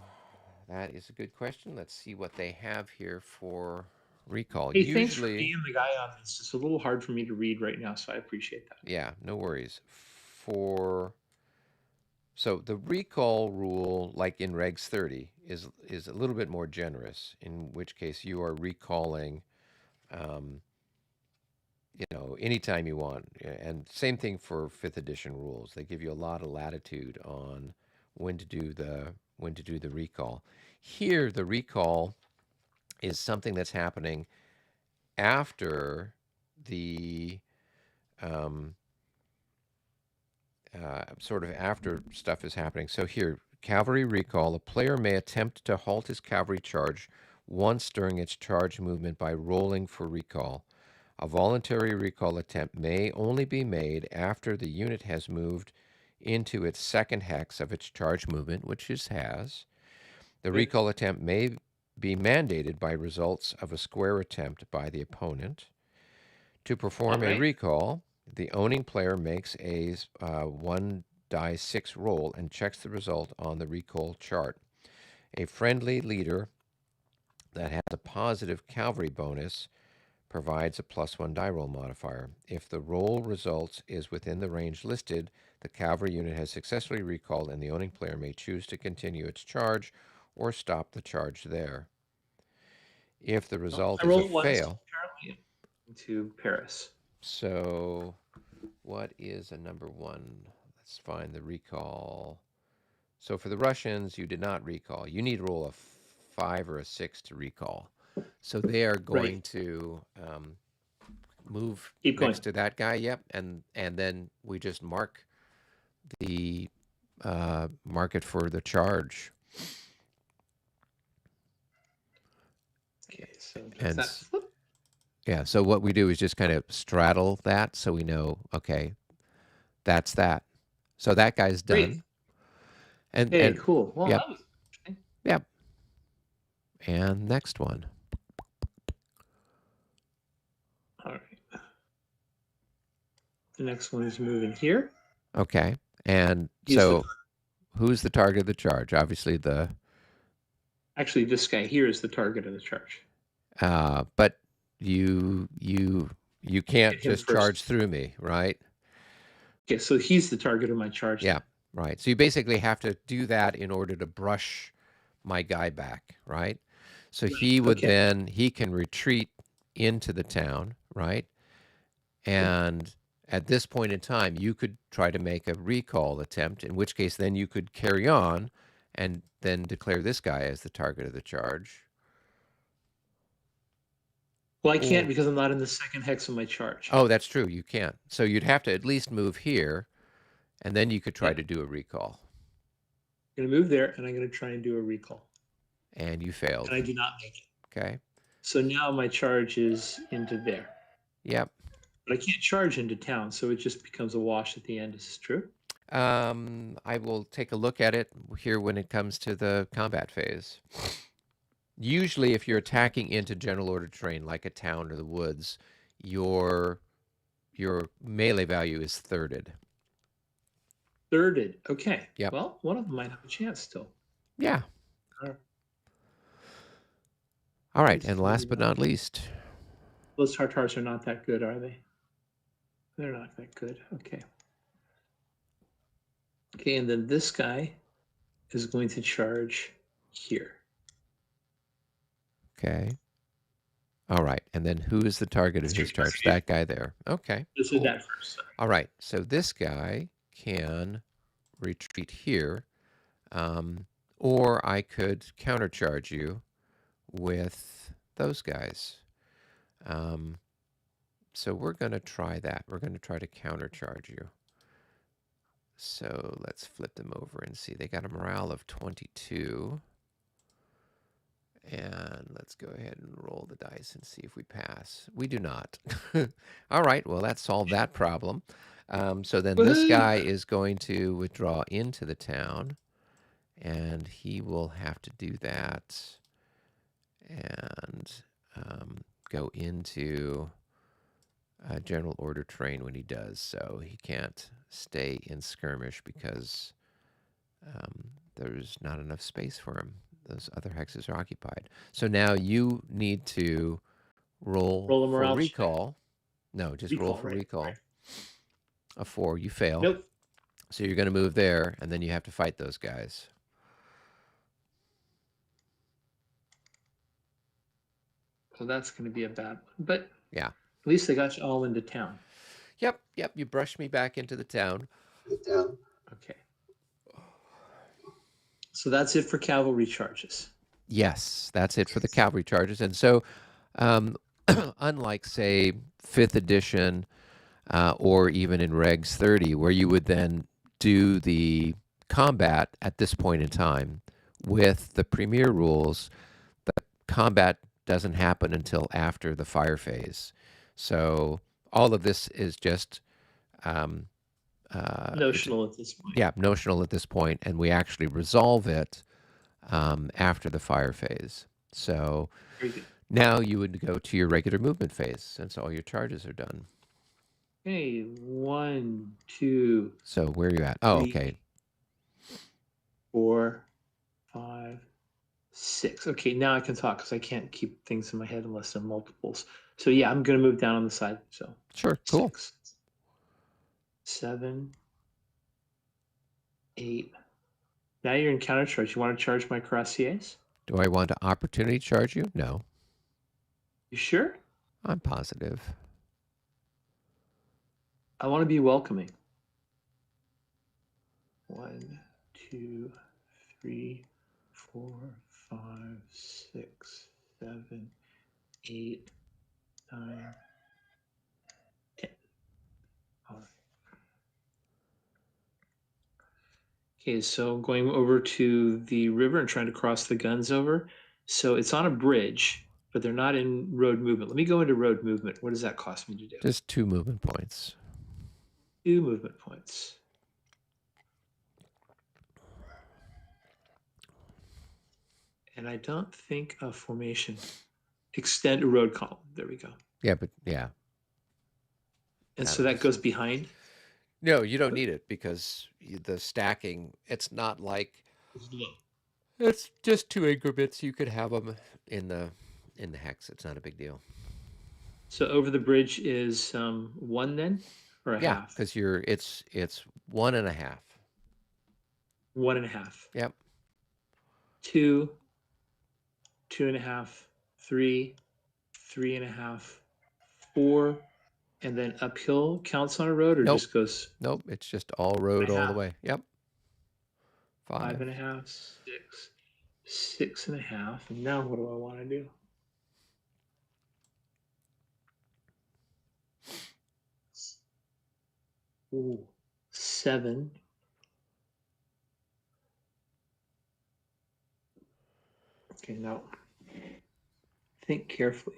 B: that is a good question. Let's see what they have here for recall.
A: Hey, thanks for
B: Usually,
A: being the guy on this. It's a little hard for me to read right now, so I appreciate that.
B: yeah, no worries. So the recall rule, like in Regs 30, is a little bit more generous, in which case you are recalling, anytime you want. And same thing for 5th edition rules. They give you a lot of latitude on when to do the recall. Here, the recall is something that's happening after the sort of after stuff is happening. So here, cavalry recall. A player may attempt to halt his cavalry charge once during its charge movement by rolling for recall. A voluntary recall attempt may only be made after the unit has moved into its second hex of its charge movement, which it has. The recall attempt may be mandated by results of a square attempt by the opponent. To perform a recall, the owning player makes a 1 die 6 roll and checks the result on the recall chart. A friendly leader that has a positive cavalry bonus provides a +1 die roll modifier. If the roll results is within the range listed, the cavalry unit has successfully recalled and the owning player may choose to continue its charge or stop the charge there. If the result is a fail,
A: apparently to Paris.
B: So what is a number 1? Let's find the recall. So for the Russians, you did not recall. You need to roll a 5 or a 6 to recall. So they are going to move next to that guy. Yep, and then we just mark the mark it for the charge.
A: Okay, so does that flip?
B: Yeah, so what we do is just kind of straddle that so we know, okay, that's that. So that guy's done.
A: Great. And cool. Well,
B: yep.
A: That was interesting.
B: Yep. And next one.
A: All right. The next one is moving here.
B: Okay. And so who's the target of the charge? Obviously
A: Actually, this guy here is the target of the charge.
B: But you can't just charge through me, right?
A: Okay, so he's the target of my charge.
B: Yeah, right. So you basically have to do that in order to brush my guy back, right? So he would then, he can retreat into the town, right? And at this point in time, you could try to make a recall attempt, in which case then you could carry on and then declare this guy as the target of the charge.
A: Well, I can't because I'm not in the second hex of my charge.
B: Oh, that's true. You can't. So you'd have to at least move here, and then you could try to do a recall.
A: I'm going to move there, and I'm going to try and do a recall.
B: And you failed.
A: And I do not make it.
B: Okay.
A: So now my charge is into there.
B: Yep.
A: But I can't charge into town, so it just becomes a wash at the end. Is this true?
B: I will take a look at it here when it comes to the combat phase. Usually, if you're attacking into general order terrain, like a town or the woods, your melee value is thirded.
A: Thirded. Okay.
B: Yep.
A: Well, one of them might have a chance still.
B: Yeah. All right, and last but not least,
A: those Tartars are not that good, are they? They're not that good. Okay. Okay, and then this guy is going to charge here.
B: okay. All right, and then who is the target of his charge? That guy there. Okay.
A: Let's do that first.
B: All right, so this guy can retreat here, or I could countercharge you with those guys. So we're going to try that. We're going to try to countercharge you. So let's flip them over and see. They got a morale of 22. And let's go ahead and roll the dice and see if we pass. We do not. All right, well, that solved that problem. So then this guy is going to withdraw into the town, and he will have to do that and go into general order terrain when he does. So he can't stay in skirmish because there's not enough space for him. Those other hexes are occupied. So now you need to roll for recall. Check. No, just roll for recall. Right. A 4, you fail.
A: Nope.
B: So you're going to move there, and then you have to fight those guys.
A: Well, that's going to be a bad one. But
B: yeah,
A: at least they got you all into town.
B: Yep. You brushed me back into the town.
A: Okay. So that's it for cavalry charges.
B: Yes, that's it for the cavalry charges. And so, unlike, say, 5th edition or even in Regs 30, where you would then do the combat at this point in time, with the premier rules, the combat doesn't happen until after the fire phase. So all of this is just
A: notional at this point.
B: Yeah, notional at this point, and we actually resolve it after the fire phase. So now you would go to your regular movement phase since all your charges are done.
A: Okay, 1, 2.
B: So where are you at? Oh,
A: 3,
B: okay.
A: 4, 5, 6. Okay, now I can talk because I can't keep things in my head unless they're multiples. So yeah, I'm going to move down on the side. So
B: sure, cool.
A: 6, 7, 8. Now you're in counter charge. You want to charge my cuirassiers?
B: Do I want to opportunity charge you? No.
A: You sure?
B: I'm positive.
A: I want to be welcoming. 1, 2, 3, 4, 5, 6, 7, 8, 9, 10. All right. Okay, so going over to the river and trying to cross the guns over. So it's on a bridge, but they're not in road movement. Let me go into road movement. What does that cost me to do?
B: Just 2 movement points.
A: 2 movement points. And I don't think a formation. Extend a road column. There we go.
B: Yeah, but yeah.
A: And so that goes behind?
B: No, you don't need it because the stacking, it's not like, it's just 2 increments. You could have them in the hex. It's not a big deal.
A: So over the bridge is 1 then, or a half?
B: Yeah, because it's 1.5.
A: 1.5.
B: Yep.
A: 2, 2.5, 3, 3.5, 4, and then uphill counts on a road, or just goes?
B: Nope, it's just all road all the way. Yep.
A: 5.5, 6, 6.5, and now what do I want to do? Ooh, 7. Okay, now think carefully.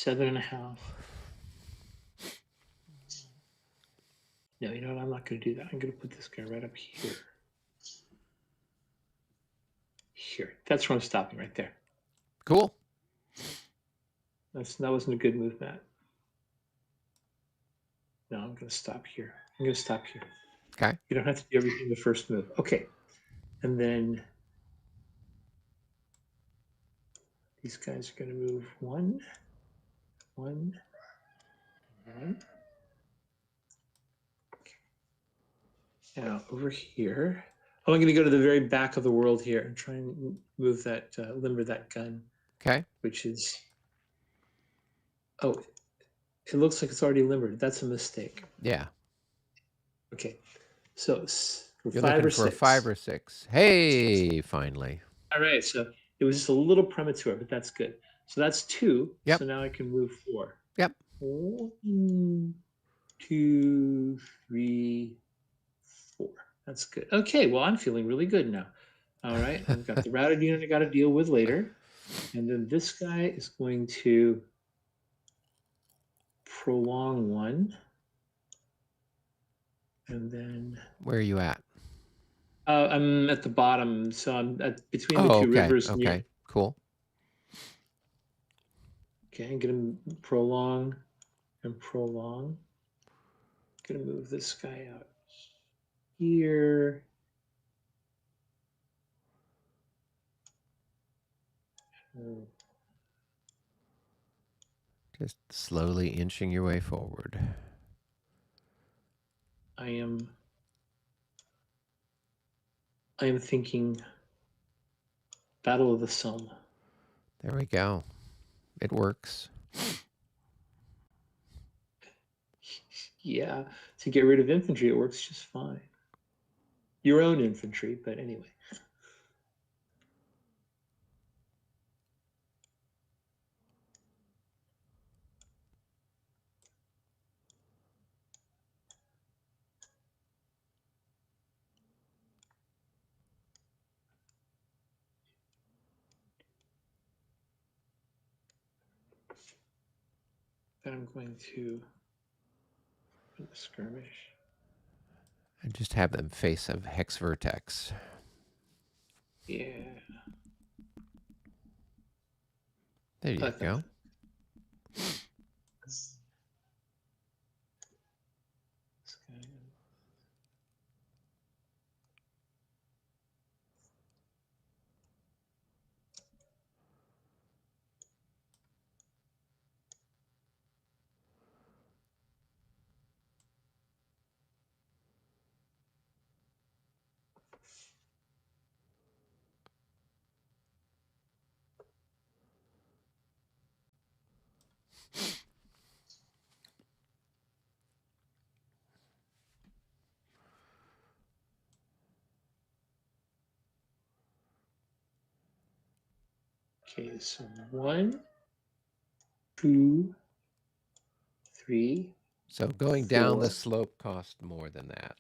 A: 7.5. No, you know what? I'm not going to do that. I'm going to put this guy right up here. Here. That's where I'm stopping right there.
B: Cool.
A: That wasn't a good move, Matt. No, I'm going to stop here. I'm going to stop here.
B: Okay.
A: You don't have to do everything the first move. Okay. And then these guys are going to move 1, 1, 1. Okay. Now over here, I'm going to go to the very back of the world here and try and move that, limber that gun.
B: Okay.
A: Which is, oh, it looks like it's already limbered. That's a mistake.
B: Yeah.
A: Okay. So for
B: You're
A: 5
B: looking
A: or
B: for
A: 6.
B: a 5 or 6. Hey, finally.
A: All right. So it was just a little premature, but that's good. So that's 2.
B: Yep.
A: So now I can move 4.
B: Yep.
A: 1, 2, 3, 4. That's good. Okay. Well, I'm feeling really good now. All right. I've got the routed unit I got to deal with later. And then this guy is going to prolong 1. And then
B: where are you at?
A: I'm at the bottom, so I'm between the 2
B: okay.
A: rivers.
B: Okay. Cool.
A: Okay, I'm gonna prolong and prolong. Gonna move this guy out here.
B: Just slowly inching your way forward.
A: I am thinking Battle of the Somme.
B: There we go. It works.
A: Yeah, to get rid of infantry, it works just fine. Your own infantry, but anyway. Then I'm going to put the skirmish.
B: And just have them face a hex vertex.
A: Yeah.
B: There you go.
A: Okay, so 1, 2, 3.
B: So going
A: 4.
B: down the slope cost more than that.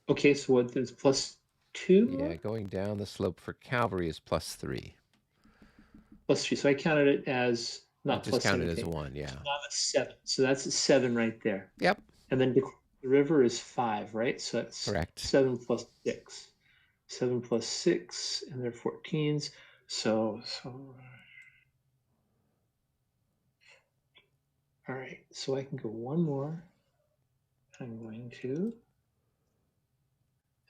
A: Okay, so what is +2?
B: Yeah, going down the slope for cavalry is +3.
A: +3. So I counted it as not
B: just
A: plus
B: counted
A: anything.
B: as 1, yeah.
A: So now that's 7. So that's a 7 right there.
B: Yep.
A: And then the river is 5, right? So that's
B: correct.
A: 7 plus 6. 7 plus 6, and they're 14s. So all right. So I can go one more. I'm going to.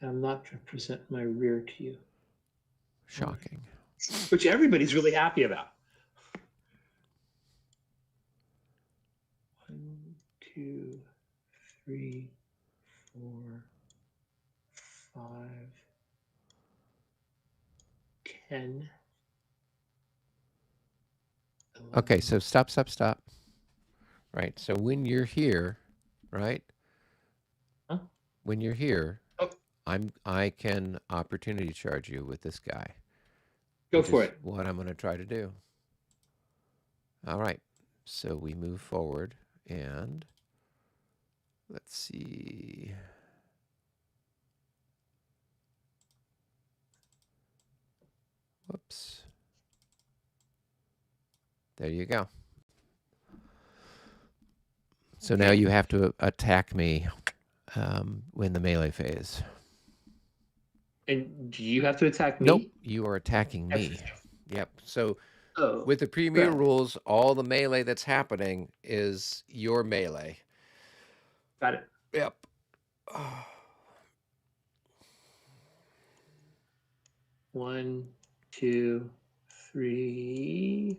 A: And I'm not going to present my rear to you.
B: Shocking.
A: Which everybody's really happy about. 1, 2, 3, 4, 5, 10. 11.
B: Okay, so stop. Right, so when you're here, right?
A: Huh?
B: When you're here,
A: oh.
B: I can opportunity charge you with this guy.
A: Go for it.
B: What I'm going to try to do. All right, so we move forward and let's see. Whoops. There you go. So now you have to attack me in the melee phase.
A: And do you have to attack
B: Nope,
A: me?
B: you are attacking me. Yep. So
A: Oh,
B: with the premier
A: crap.
B: rules, all the melee that's happening is your melee.
A: Got it.
B: Yep.
A: 1, 2, 3,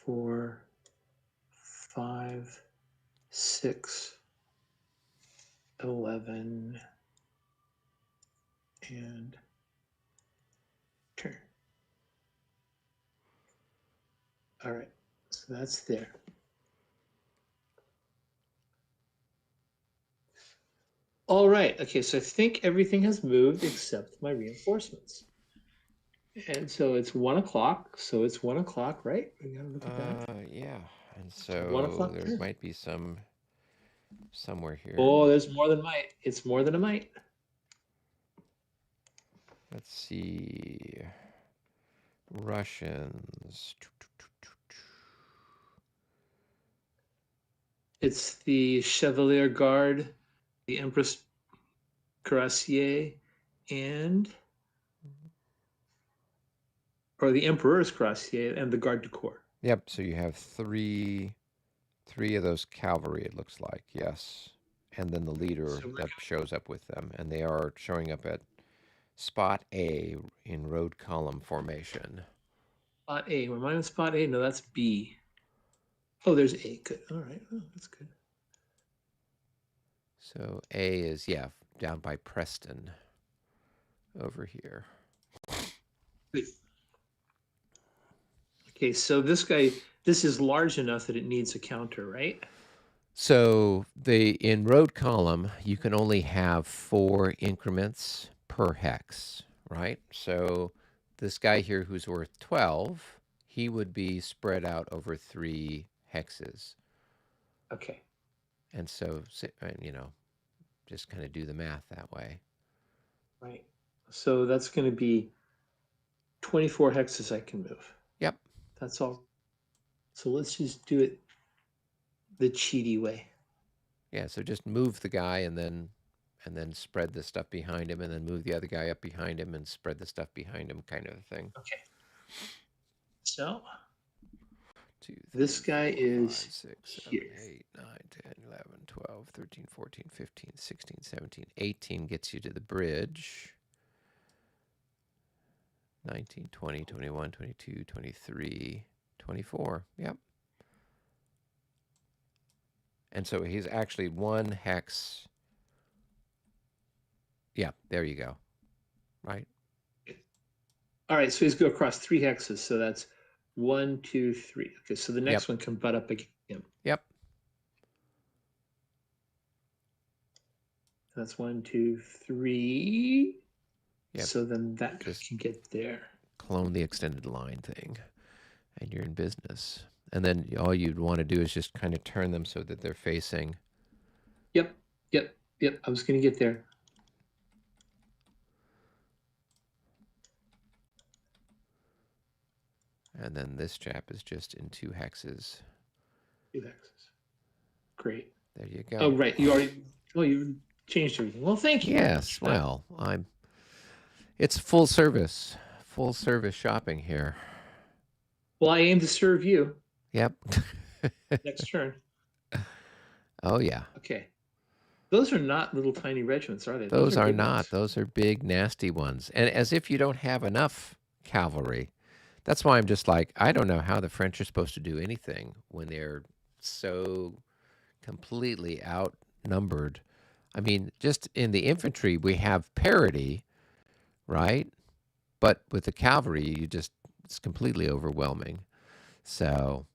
A: 4, 5, 6, 11, and turn. All right, so that's there. All right, okay, so I think everything has moved except my reinforcements. And so it's 1 o'clock, so it's 1 o'clock, right? We gotta look at that.
B: Yeah. And
A: 1
B: so
A: o'clock
B: there
A: turn.
B: might be some somewhere here.
A: Oh, there's more than might. It's more than a might.
B: Let's see. Russians.
A: It's the Chevalier Guard, the Empress Cuirassier, or the Emperor's Cuirassier and the Garde du Corps.
B: Yep. So you have three of those cavalry. It looks like, yes, and then the leader
A: So
B: that shows up with them, and they are showing up at spot A in road column formation.
A: spot A. Am I on spot A? No, that's B. Oh, there's A. Good. All right. Oh, that's good.
B: So A is, yeah, down by Preston over here.
A: Good. Okay, so this guy, this is large enough that it needs a counter, right?
B: So in road column, you can only have 4 increments per hex, right? So this guy here who's worth 12, he would be spread out over 3 hexes.
A: Okay.
B: And so, just kind of do the math that way.
A: Right. So that's going to be 24 hexes I can move.
B: Yep.
A: That's all. So let's just do it the cheaty way.
B: Yeah, so just move the guy and then spread the stuff behind him, and then move the other guy up behind him and spread the stuff behind him, kind of a thing.
A: Okay. So
B: 2, 3,
A: this guy
B: 4,
A: is
B: 5, 6, 7,
A: here.
B: 8, 9, 10, 11, 12, 13, 14, 15, 16, 17, 18 gets you to the bridge. 19, 20, 21, 22, 23, 24. Yep. And so he's actually 1 hex. Yeah, there you go. Right?
A: All right, so he's go across 3 hexes. So that's 1, 2, 3. Okay, so the next one can butt up against him.
B: Yep.
A: That's 1, 2, 3.
B: Yep.
A: So then that guy can get there.
B: Clone the extended line thing, and you're in business. And then all you'd want to do is just kind of turn them so that they're facing.
A: Yep. I was going to get there.
B: And then this chap is just in 2 hexes.
A: 2 hexes. Great.
B: There you go.
A: Oh, right. You changed everything. Well, thank you.
B: Yes. Well, it's full service shopping here.
A: Well, I aim to serve you.
B: Yep.
A: Next turn.
B: Oh, yeah.
A: Okay. Those are not little tiny regiments, are they?
B: Those are not.
A: Ones.
B: Those are big, nasty ones. And as if you don't have enough cavalry. That's why I'm just like, I don't know how the French are supposed to do anything when they're so completely outnumbered. I mean, just in the infantry, we have parity, right? But with the cavalry, it's completely overwhelming. So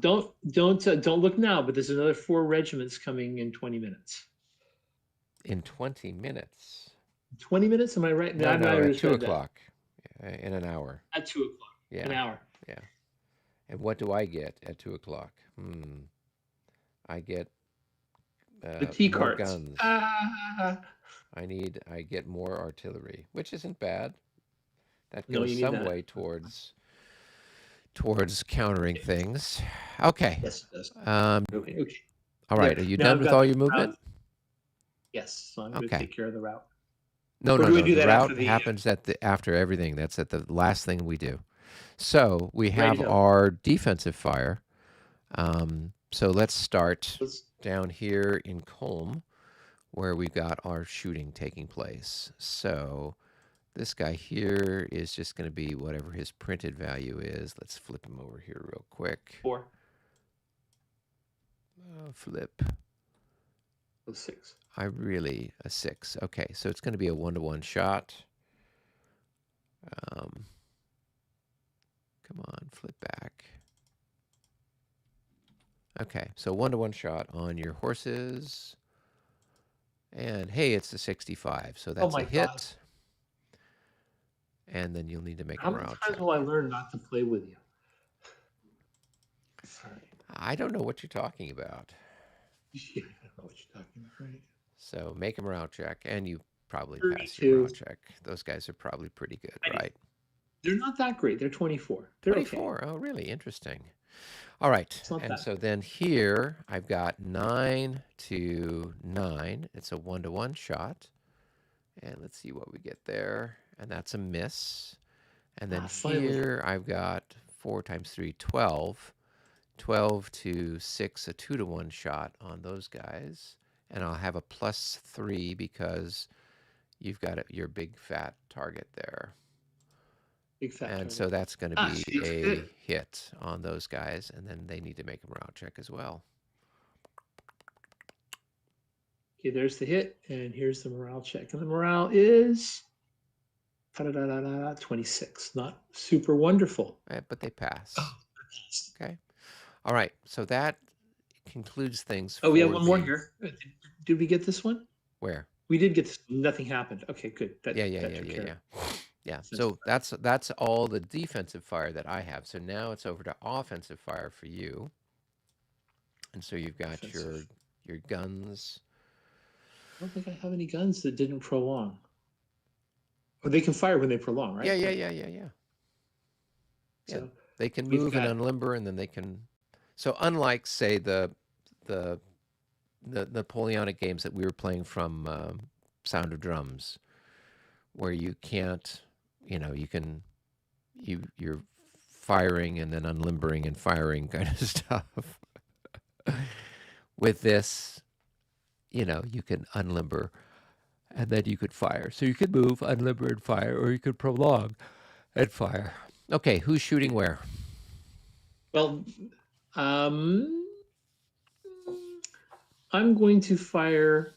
A: don't look now, but there's another 4 regiments coming in 20 minutes.
B: In 20 minutes.
A: 20 minutes? Am I right?
B: No, at 2 o'clock. In an hour.
A: At 2 o'clock.
B: Yeah.
A: An hour.
B: Yeah. And what do I get at 2 o'clock? I get
A: the T
B: more
A: carts.
B: guns. I get more artillery, which isn't bad. That goes some way towards towards countering things. Okay.
A: Yes, it does.
B: Um,
A: Okay. Okay.
B: all right.
A: There.
B: Are you
A: Now
B: done
A: I've
B: with
A: got
B: all
A: the
B: your
A: route.
B: movement?
A: Yes. So I'm going to
B: Okay.
A: take care of the route.
B: No,
A: Or
B: no,
A: do we
B: no.
A: do
B: The
A: that after
B: route
A: the?
B: happens at the after everything. That's at the last thing we do. So we have
A: Righty-ho.
B: our defensive fire. So let's start
A: Let's,
B: down here in Kulm, where we've got our shooting taking place. So this guy here is just going to be whatever his printed value is. Let's flip him over here real quick.
A: 4.
B: Flip.
A: 6.
B: A 6. Okay, so it's going to be a 1-to-1 shot. Come on, flip back. Okay, so 1-to-1 shot on your horses. And hey, it's a 65, so
A: Oh
B: that's a
A: my God.
B: hit. And then you'll need to make a
A: How many
B: morale
A: times
B: check.
A: will I learn not to play with you? All right.
B: I don't know what you're talking about.
A: Yeah, I don't know what you're talking about, right?
B: So make a morale check, and you probably pass your
A: 32.
B: morale check. Those guys are probably pretty good, right?
A: They're not that great. They're 24. They're
B: 24.
A: okay.
B: Oh, really? Interesting. All right.
A: It's not
B: And
A: that.
B: so then here I've got 9 to 9. It's a 1-to-1 shot. And let's see what we get there. And that's a miss. And then
A: Finally.
B: here I've got 4 times 3, 12. 12 to 6, a 2-to-1 shot on those guys. And I'll have a +3 because you've got your big fat target there.
A: Big fat
B: And
A: target.
B: so that's going to be
A: so
B: a hit on those guys. And then they need to make a morale check as well.
A: Okay, there's the hit. And here's the morale check. And the morale is 26. Not super wonderful.
B: But they pass.
A: Oh,
B: Okay. All right. So that concludes things.
A: Oh, we have one more here. Did we get this one?
B: Where?
A: We did get this. Nothing happened. Okay, good.
B: Yeah. So that's all the defensive fire that I have. So now it's over to offensive fire for you. And so you've got your guns.
A: I don't think I have any guns that didn't prolong. Or they can fire when they prolong, right?
B: Yeah.
A: So
B: they can move and unlimber, and then they can. So unlike, say, the Napoleonic games that we were playing from Sound of Drums, where you can't, you're firing and then unlimbering and firing kind of stuff. With this, you can unlimber and then you could fire. So you could move, unlimber, and fire, or you could prolong and fire. Okay, who's shooting where?
A: Well, I'm going to fire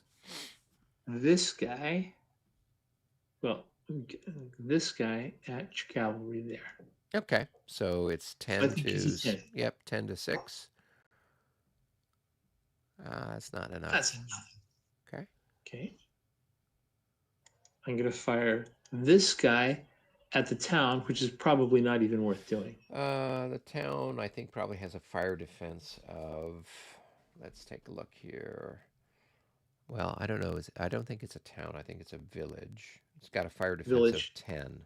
A: this guy. Well, this guy at cavalry there.
B: Okay, so it's 10 to 10 to 6. That's not enough.
A: That's enough.
B: Okay.
A: I'm going to fire this guy at the town, which is probably not even worth doing.
B: The town, I think, probably has a fire defense of. Let's take a look here. Well, I don't know. I don't think it's a town. I think it's a village. It's got a fire defense of 10.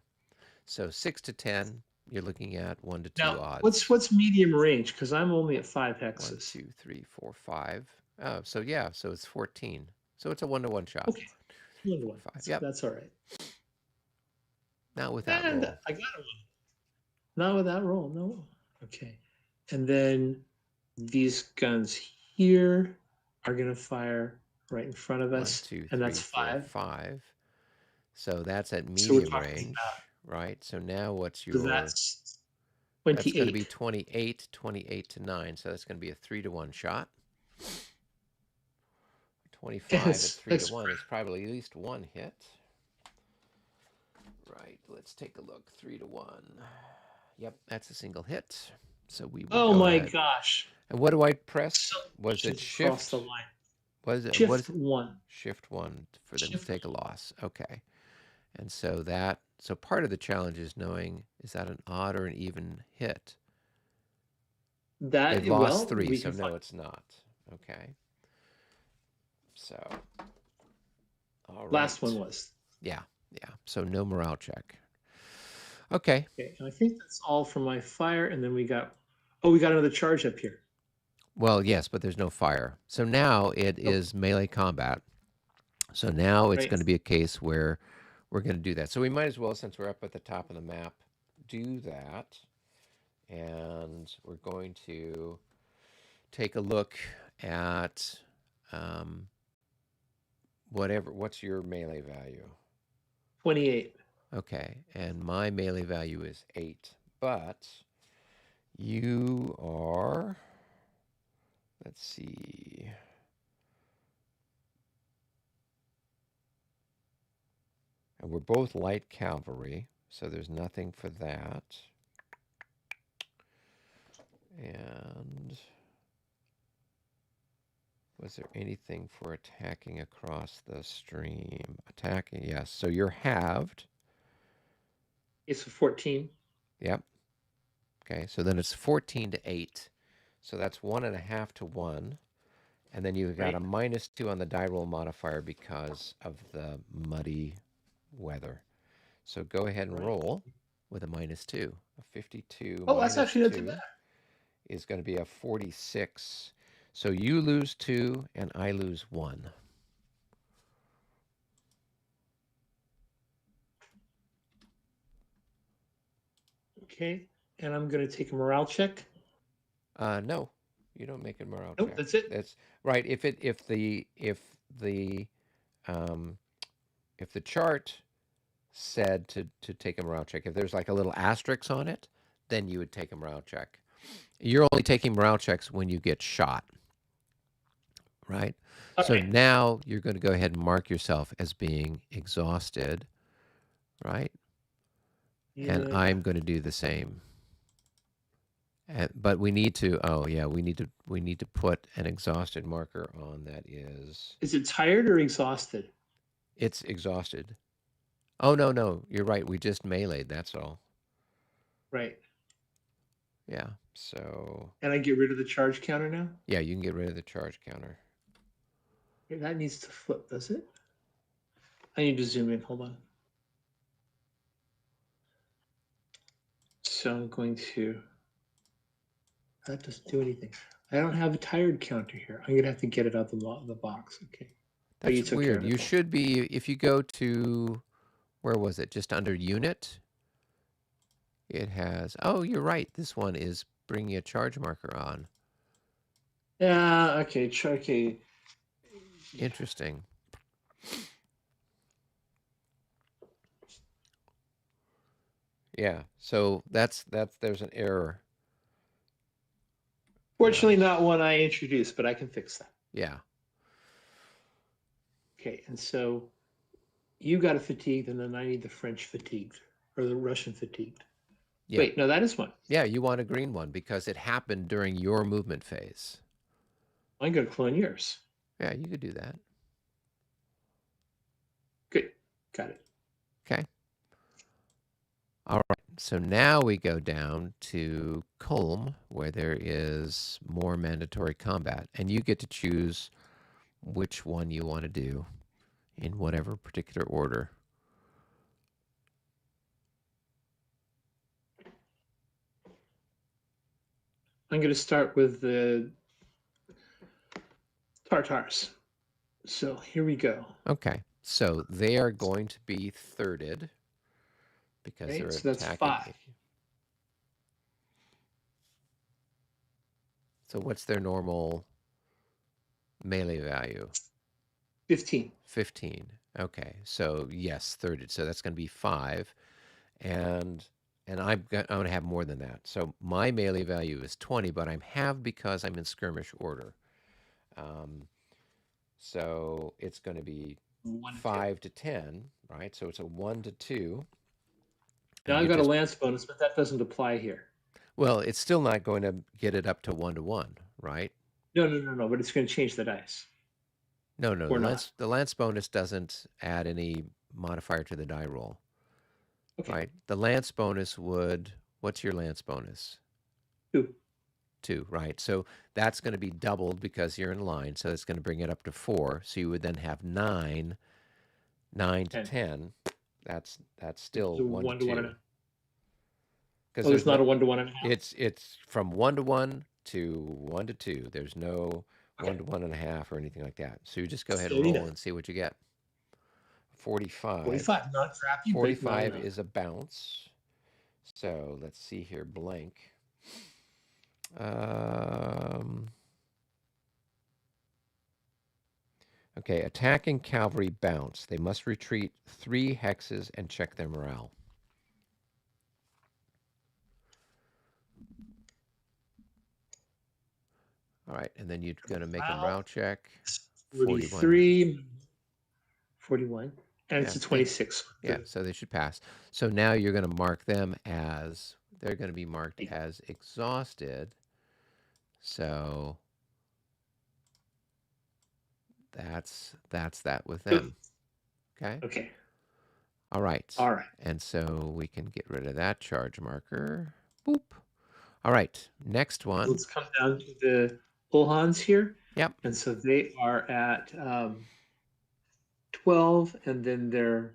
B: So 6 to 10. You're looking at 1 to 2 odds.
A: What's medium range? Because I'm only at 5 hexes.
B: 1, 2, 3, 4, 5. Oh, so yeah, so it's 14. So it's a 1-to-1 shot.
A: Okay, 1-to-1. Yep, that's all right.
B: Not with that roll.
A: I got one. Not with that roll, no. Okay, and then these guns here are going to fire right in front of us,
B: 1, 2, 3,
A: and that's
B: 4, 5. So that's at medium range, right? So now what's your?
A: So that's 28.
B: That's going to be 28 to 9. So that's going to be a 3-to-1 shot. 25 at 3 to 1 is probably at least one hit. Right, let's take a look. 3 to 1. Yep, that's a single hit. So we will
A: Oh my gosh.
B: And what do I press? Was it shift?
A: Across the line.
B: Was it
A: shift 1?
B: Shift 1 for them to take a loss. Okay. And so part of the challenge is knowing, is that an odd or an even hit? They've lost 3, so no, it's not. Okay. So, all right.
A: Last one was.
B: Yeah. So no morale check. Okay.
A: Okay, and I think that's all for my fire. And then we got another charge up here.
B: Well, yes, but there's no fire. So now it
A: Oh,
B: is melee combat. So now it's
A: right.
B: going to be a case where we're going to do that. So we might as well, since we're up at the top of the map, do that. And we're going to take a look at what's your melee value?
A: 28.
B: Okay, and my melee value is 8. But you are, let's see. And we're both light cavalry, so there's nothing for that. And was there anything for attacking across the stream? Attacking, yes. So you're halved.
A: It's a 14.
B: Yep. Okay, so then it's 14 to 8. So that's 1.5 to 1. And then you've got a
A: Right.
B: -2 on the die roll modifier because of the muddy weather. So go ahead and
A: Right.
B: roll with a -2. A 52
A: Oh, that's
B: minus
A: actually not too
B: 2
A: bad.
B: is going to be a 46. So you lose 2 and I lose 1.
A: Okay, and I'm going to take a morale check.
B: No, you don't make a morale
A: Nope,
B: check.
A: that's it.
B: That's right. Um, if the chart said to take a morale check, if there's like a little asterisk on it, then you would take a morale check. You're only taking morale checks when you get shot, right?
A: All
B: So
A: right.
B: now you're going to go ahead and mark yourself as being exhausted, right? And
A: Yeah.
B: I'm going to do the same. But we need to. Oh yeah, we need to put an exhausted marker on. That is,
A: Is it tired or exhausted?
B: it's exhausted. Oh no, you're right. We just meleeed. That's all.
A: Right.
B: Yeah. So
A: And I get rid of the charge counter now?
B: yeah, you can get rid of the charge counter.
A: Okay, that needs to flip, does it? I need to zoom in. Hold on. So I'm going to. That doesn't do anything. I don't have a tired counter here. I'm gonna have to get it out the box. Okay. Oh, you
B: That's
A: took care
B: weird.
A: of
B: You
A: it.
B: should be if you go to where was it? Just under unit. It has. Oh, you're right. This one is bringing a charge marker on.
A: Yeah. Okay. Okay.
B: Interesting. Yeah. So that's there's an error.
A: Fortunately, not one I introduced, but I can fix that.
B: Yeah.
A: Okay. And so you got a fatigued, and then I need the French fatigued or the Russian fatigued.
B: Yeah.
A: Wait, no, that is one.
B: Yeah. You want a green one because it happened during your movement phase.
A: I'm gonna clone yours.
B: Yeah, you could do that.
A: Good. Got it.
B: Okay. All right. So now we go down to Kulm, where there is more mandatory combat, and you get to choose which one you want to do in whatever particular order.
A: I'm going to start with the Tartars. So here we go.
B: Okay. So they are going to be thirded because
A: Okay,
B: they're
A: so that's
B: attacking.
A: 5.
B: So what's their normal melee value?
A: 15.
B: 15. Okay. So yes, thirded. So that's going to be 5. And I'm going to have more than that. So my melee value is 20, but I'm halved because I'm in skirmish order. So it's going to be
A: 1 to 2.
B: 5 to 10, right? So it's a 1 to 2.
A: Now
B: And
A: I've
B: you
A: got a
B: just,
A: lance bonus, but that doesn't apply here.
B: well, it's still not going to get it up to 1 to 1, right?
A: No, but it's going to change the dice.
B: No,
A: Or not.
B: the lance bonus doesn't add any modifier to the die roll,
A: Okay.
B: right? The lance bonus would, what's your lance bonus?
A: 2.
B: 2, right? So that's going to be doubled because you're in line. So it's going to bring it up to 4. So you would then have 9 to
A: 10.
B: 10. That's
A: Which
B: still
A: is a
B: 1 to
A: 1 to 1 and
B: 2.
A: a.
B: because
A: Oh,
B: there's
A: there's
B: no.
A: not a 1 to 1.5.
B: It's from 1 to 1 to 1 to 2. There's no
A: Okay.
B: 1 to 1.5 or anything like that. So you just go ahead and
A: Still
B: roll
A: enough.
B: and see what you get. 45.
A: 45, not crappy, but not
B: 45
A: enough.
B: is a bounce. So let's see here. Blank. Okay, attacking cavalry bounce. They must retreat 3 hexes and check their morale. All right, and then you're going to make a morale check.
A: 43, 41, and it's a
B: Yeah,
A: 26.
B: Yeah, so they should pass. So now you're going to mark them as, they're going to be marked as exhausted. So that's that with them. Okay.
A: Okay.
B: All right.
A: All right.
B: And so we can get rid of that charge marker. Boop. All right. Next one.
A: Let's come down to the Ulhans here.
B: Yep.
A: And so they are at 12, and then they're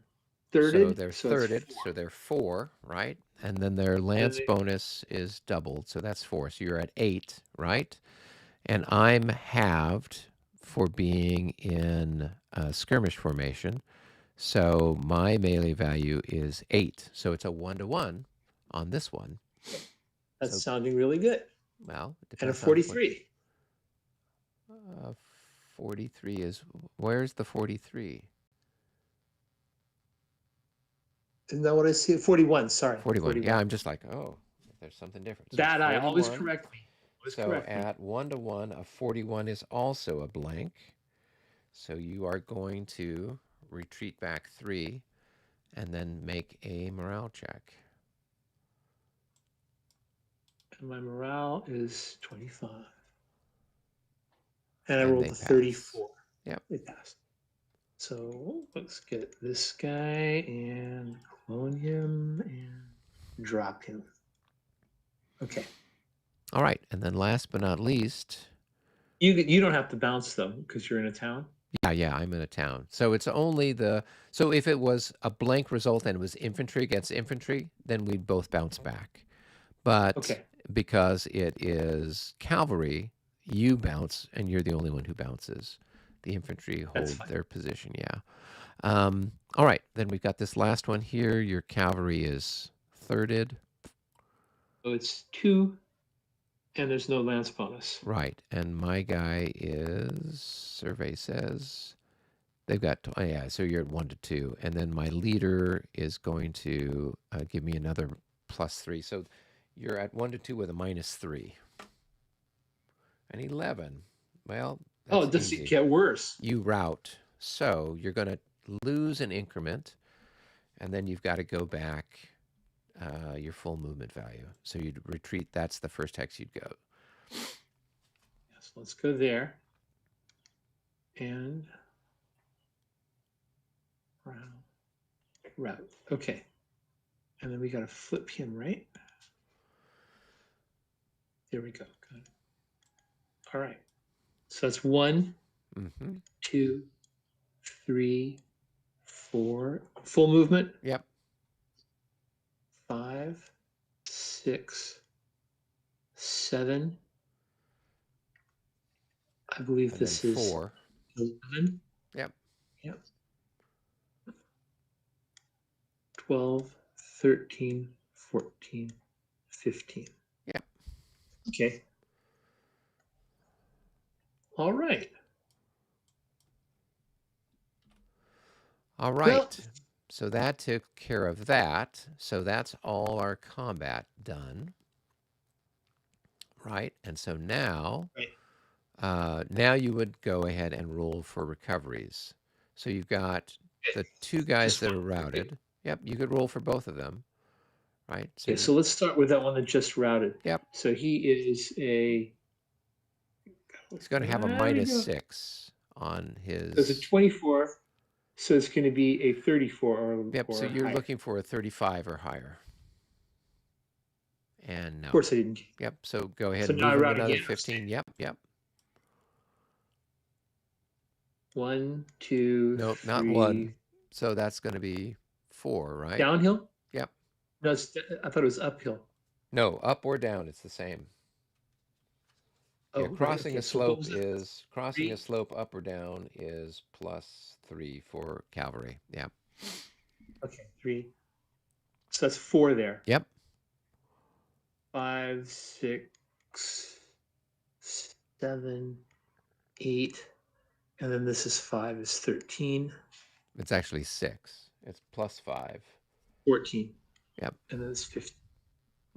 A: thirded.
B: So they're thirded. So they're 4, right? And then their lance bonus is doubled. So that's 4. So you're at 8, right? And I'm halved for being in skirmish formation. So my melee value is 8. So it's a 1 to 1 on this one.
A: That's sounding really good.
B: Well, it
A: and a
B: depends on
A: 43.
B: 43 is, where's the 43?
A: Isn't that what I see? 41, sorry.
B: 41. Yeah, I'm just like, oh, there's something different. So
A: that I always correct me.
B: So at 1 to 1, a 41 is also a blank. So you are going to retreat back 3 and then make a morale check.
A: And my morale is 25. And I rolled a 34.
B: Yep.
A: It passed. So let's get this guy and clone him and drop him. Okay.
B: All right. And then last but not least,
A: you don't have to bounce them because you're in a town.
B: Yeah, I'm in a town. So it's only so if it was a blank result and it was infantry against infantry, then we'd both bounce back. But because it is cavalry, you bounce and you're the only one who bounces. The infantry hold their position, yeah. All right, then we've got this last one here. Your cavalry is thirded.
A: So it's 2, and there's no lance bonus.
B: Right, and my guy is, survey says, they've got, so you're at 1 to 2. And then my leader is going to give me another +3. So you're at 1 to 2 with a -3. And 11. Well, that's
A: it doesn't get worse.
B: You rout. So you're going to lose an increment. And then you've got to go back your full movement value. So you'd retreat. That's the first hex you'd go.
A: Yes, let's go there. And route. Okay. And then we got to flip him, right? There we go. Good. All right. So that's 1, 2, 3, 4. Full movement.
B: Yep.
A: 5, 6, 7. I believe
B: and
A: this
B: is
A: 4. 11.
B: Yep.
A: 12, 13, 14, 15.
B: Yep.
A: Okay. All right.
B: All right. Well, so that took care of that. So that's all our combat done. Right. And so now, now you would go ahead and roll for recoveries. So you've got the 2 guys that are routed. Yep. You could roll for both of them. Right.
A: So, so let's start with that one that just routed.
B: Yep.
A: So he is a.
B: He's going to have a -6 on his.
A: There's a 24. So it's going to be a 34 or
B: Yep. So you're
A: higher.
B: looking for a 35 or higher. And no.
A: Of course I didn't.
B: Yep. So go ahead
A: so
B: and
A: now
B: move
A: I route
B: another
A: again.
B: 15. Yep.
A: 1, 2.
B: Nope,
A: 3.
B: not 1. So that's going to be 4, right?
A: Downhill?
B: Yep.
A: No, I thought it was uphill.
B: No, up or down, it's the same. Yeah,
A: Oh, right. Okay. So what was it?
B: crossing a
A: 3.
B: slope up or down is +3 for cavalry. Yeah.
A: Okay. 3. So that's 4 there.
B: Yep.
A: 5, 6, 7, 8. And then this is 5 is 13,
B: It's actually 6. It's +5.
A: 14.
B: Yep.
A: And then it's 15.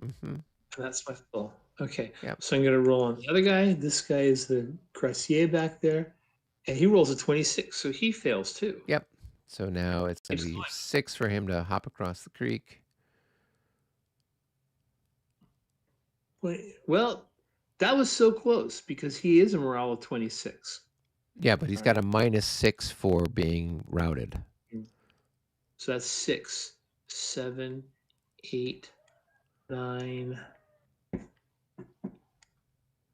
B: Mm-hmm.
A: And that's my full. Okay.
B: Yep.
A: So I'm going to roll on the other guy. This guy is the Crassier back there. And he rolls a 26. So he fails too.
B: Yep. So now it's going to
A: Keeps
B: be
A: going.
B: 6 for him to hop across the creek.
A: Well, that was so close because he is a morale of 26.
B: Yeah, but he's
A: All
B: got
A: right.
B: a -6 for being routed.
A: So that's 6, 7, 8, 9,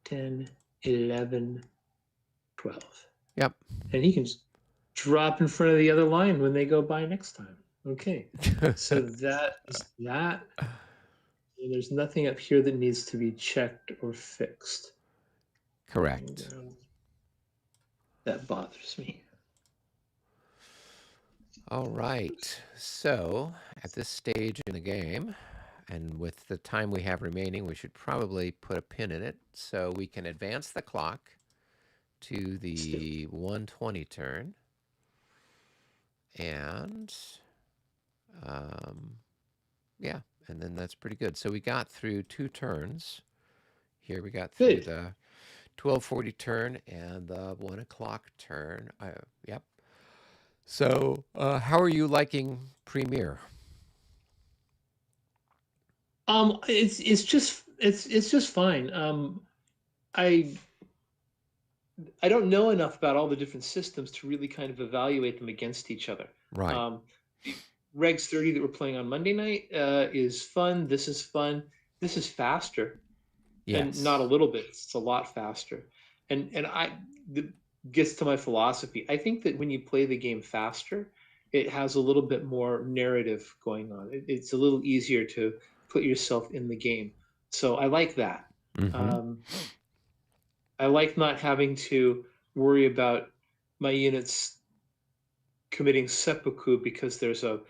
A: 10, 11, 12.
B: Yep.
A: And he can just drop in front of the other line when they go by next time. Okay. So that is that. And there's nothing up here that needs to be checked or fixed.
B: Correct.
A: And, that bothers me.
B: All right. So at this stage in the game, and with the time we have remaining, we should probably put a pin in it so we can advance the clock to the 120 turn. And yeah, and then that's pretty good. So we got through 2 turns. Here we got through
A: Good.
B: the 1240 turn and the 1 o'clock turn. Yep. So how are you liking Premiere?
A: It's just fine. I don't know enough about all the different systems to really kind of evaluate them against each other.
B: Right.
A: Regs 30 that we're playing on Monday night is fun. This is fun. This is faster, and
B: Yes.
A: not a little bit. It's a lot faster, and that gets to my philosophy. I think that when you play the game faster, it has a little bit more narrative going on. It's a little easier to put yourself in the game. So I like that.
B: Mm-hmm.
A: I like not having to worry about my units committing seppuku because there's a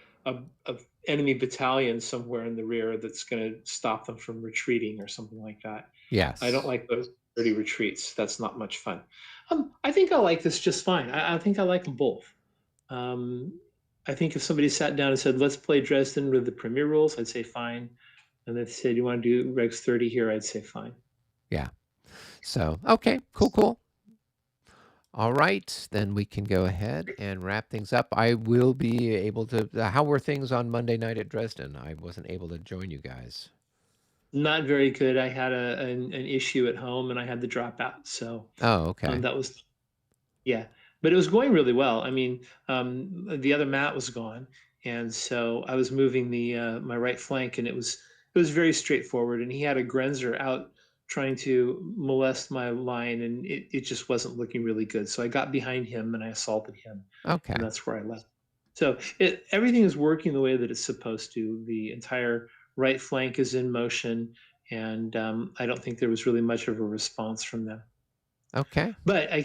A: enemy battalion somewhere in the rear that's going to stop them from retreating or something like that.
B: Yes.
A: I don't like those dirty retreats. That's not much fun. I think I like this just fine. I think I like them both. I think if somebody sat down and said, let's play Dresden with the Premier rules, I'd say fine. And if they said, you want to do Regs 30 here, I'd say fine.
B: Yeah. So, okay, cool. All right, then we can go ahead and wrap things up. I will be able to. How were things on Monday night at Dresden? I wasn't able to join you guys.
A: Not very good. I had an issue at home and I had to drop out. So
B: okay.
A: that was, yeah, but it was going really well. I mean, the other mat was gone, and so I was moving the my right flank, and it was very straightforward. And he had a Grenzer out trying to molest my line, and it just wasn't looking really good. So I got behind him and I assaulted him.
B: Okay.
A: And that's where I left. So everything is working the way that it's supposed to. The entire right flank is in motion, and I don't think there was really much of a response from them.
B: Okay.
A: But I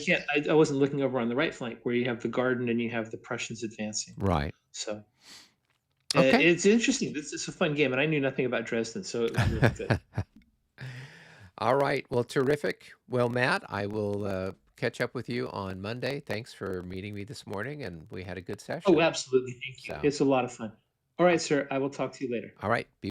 A: wasn't looking over on the right flank where you have the garden and you have the Prussians advancing.
B: Right.
A: So
B: okay.
A: It's interesting. It's a fun game, and I knew nothing about Dresden, so it was really good.
B: All right. Well, terrific. Well, Matt, I will catch up with you on Monday. Thanks for meeting me this morning, and we had a good session.
A: Oh, absolutely. Thank you.
B: So.
A: It's a lot of fun. All right, sir. I will talk to you later.
B: All right. Be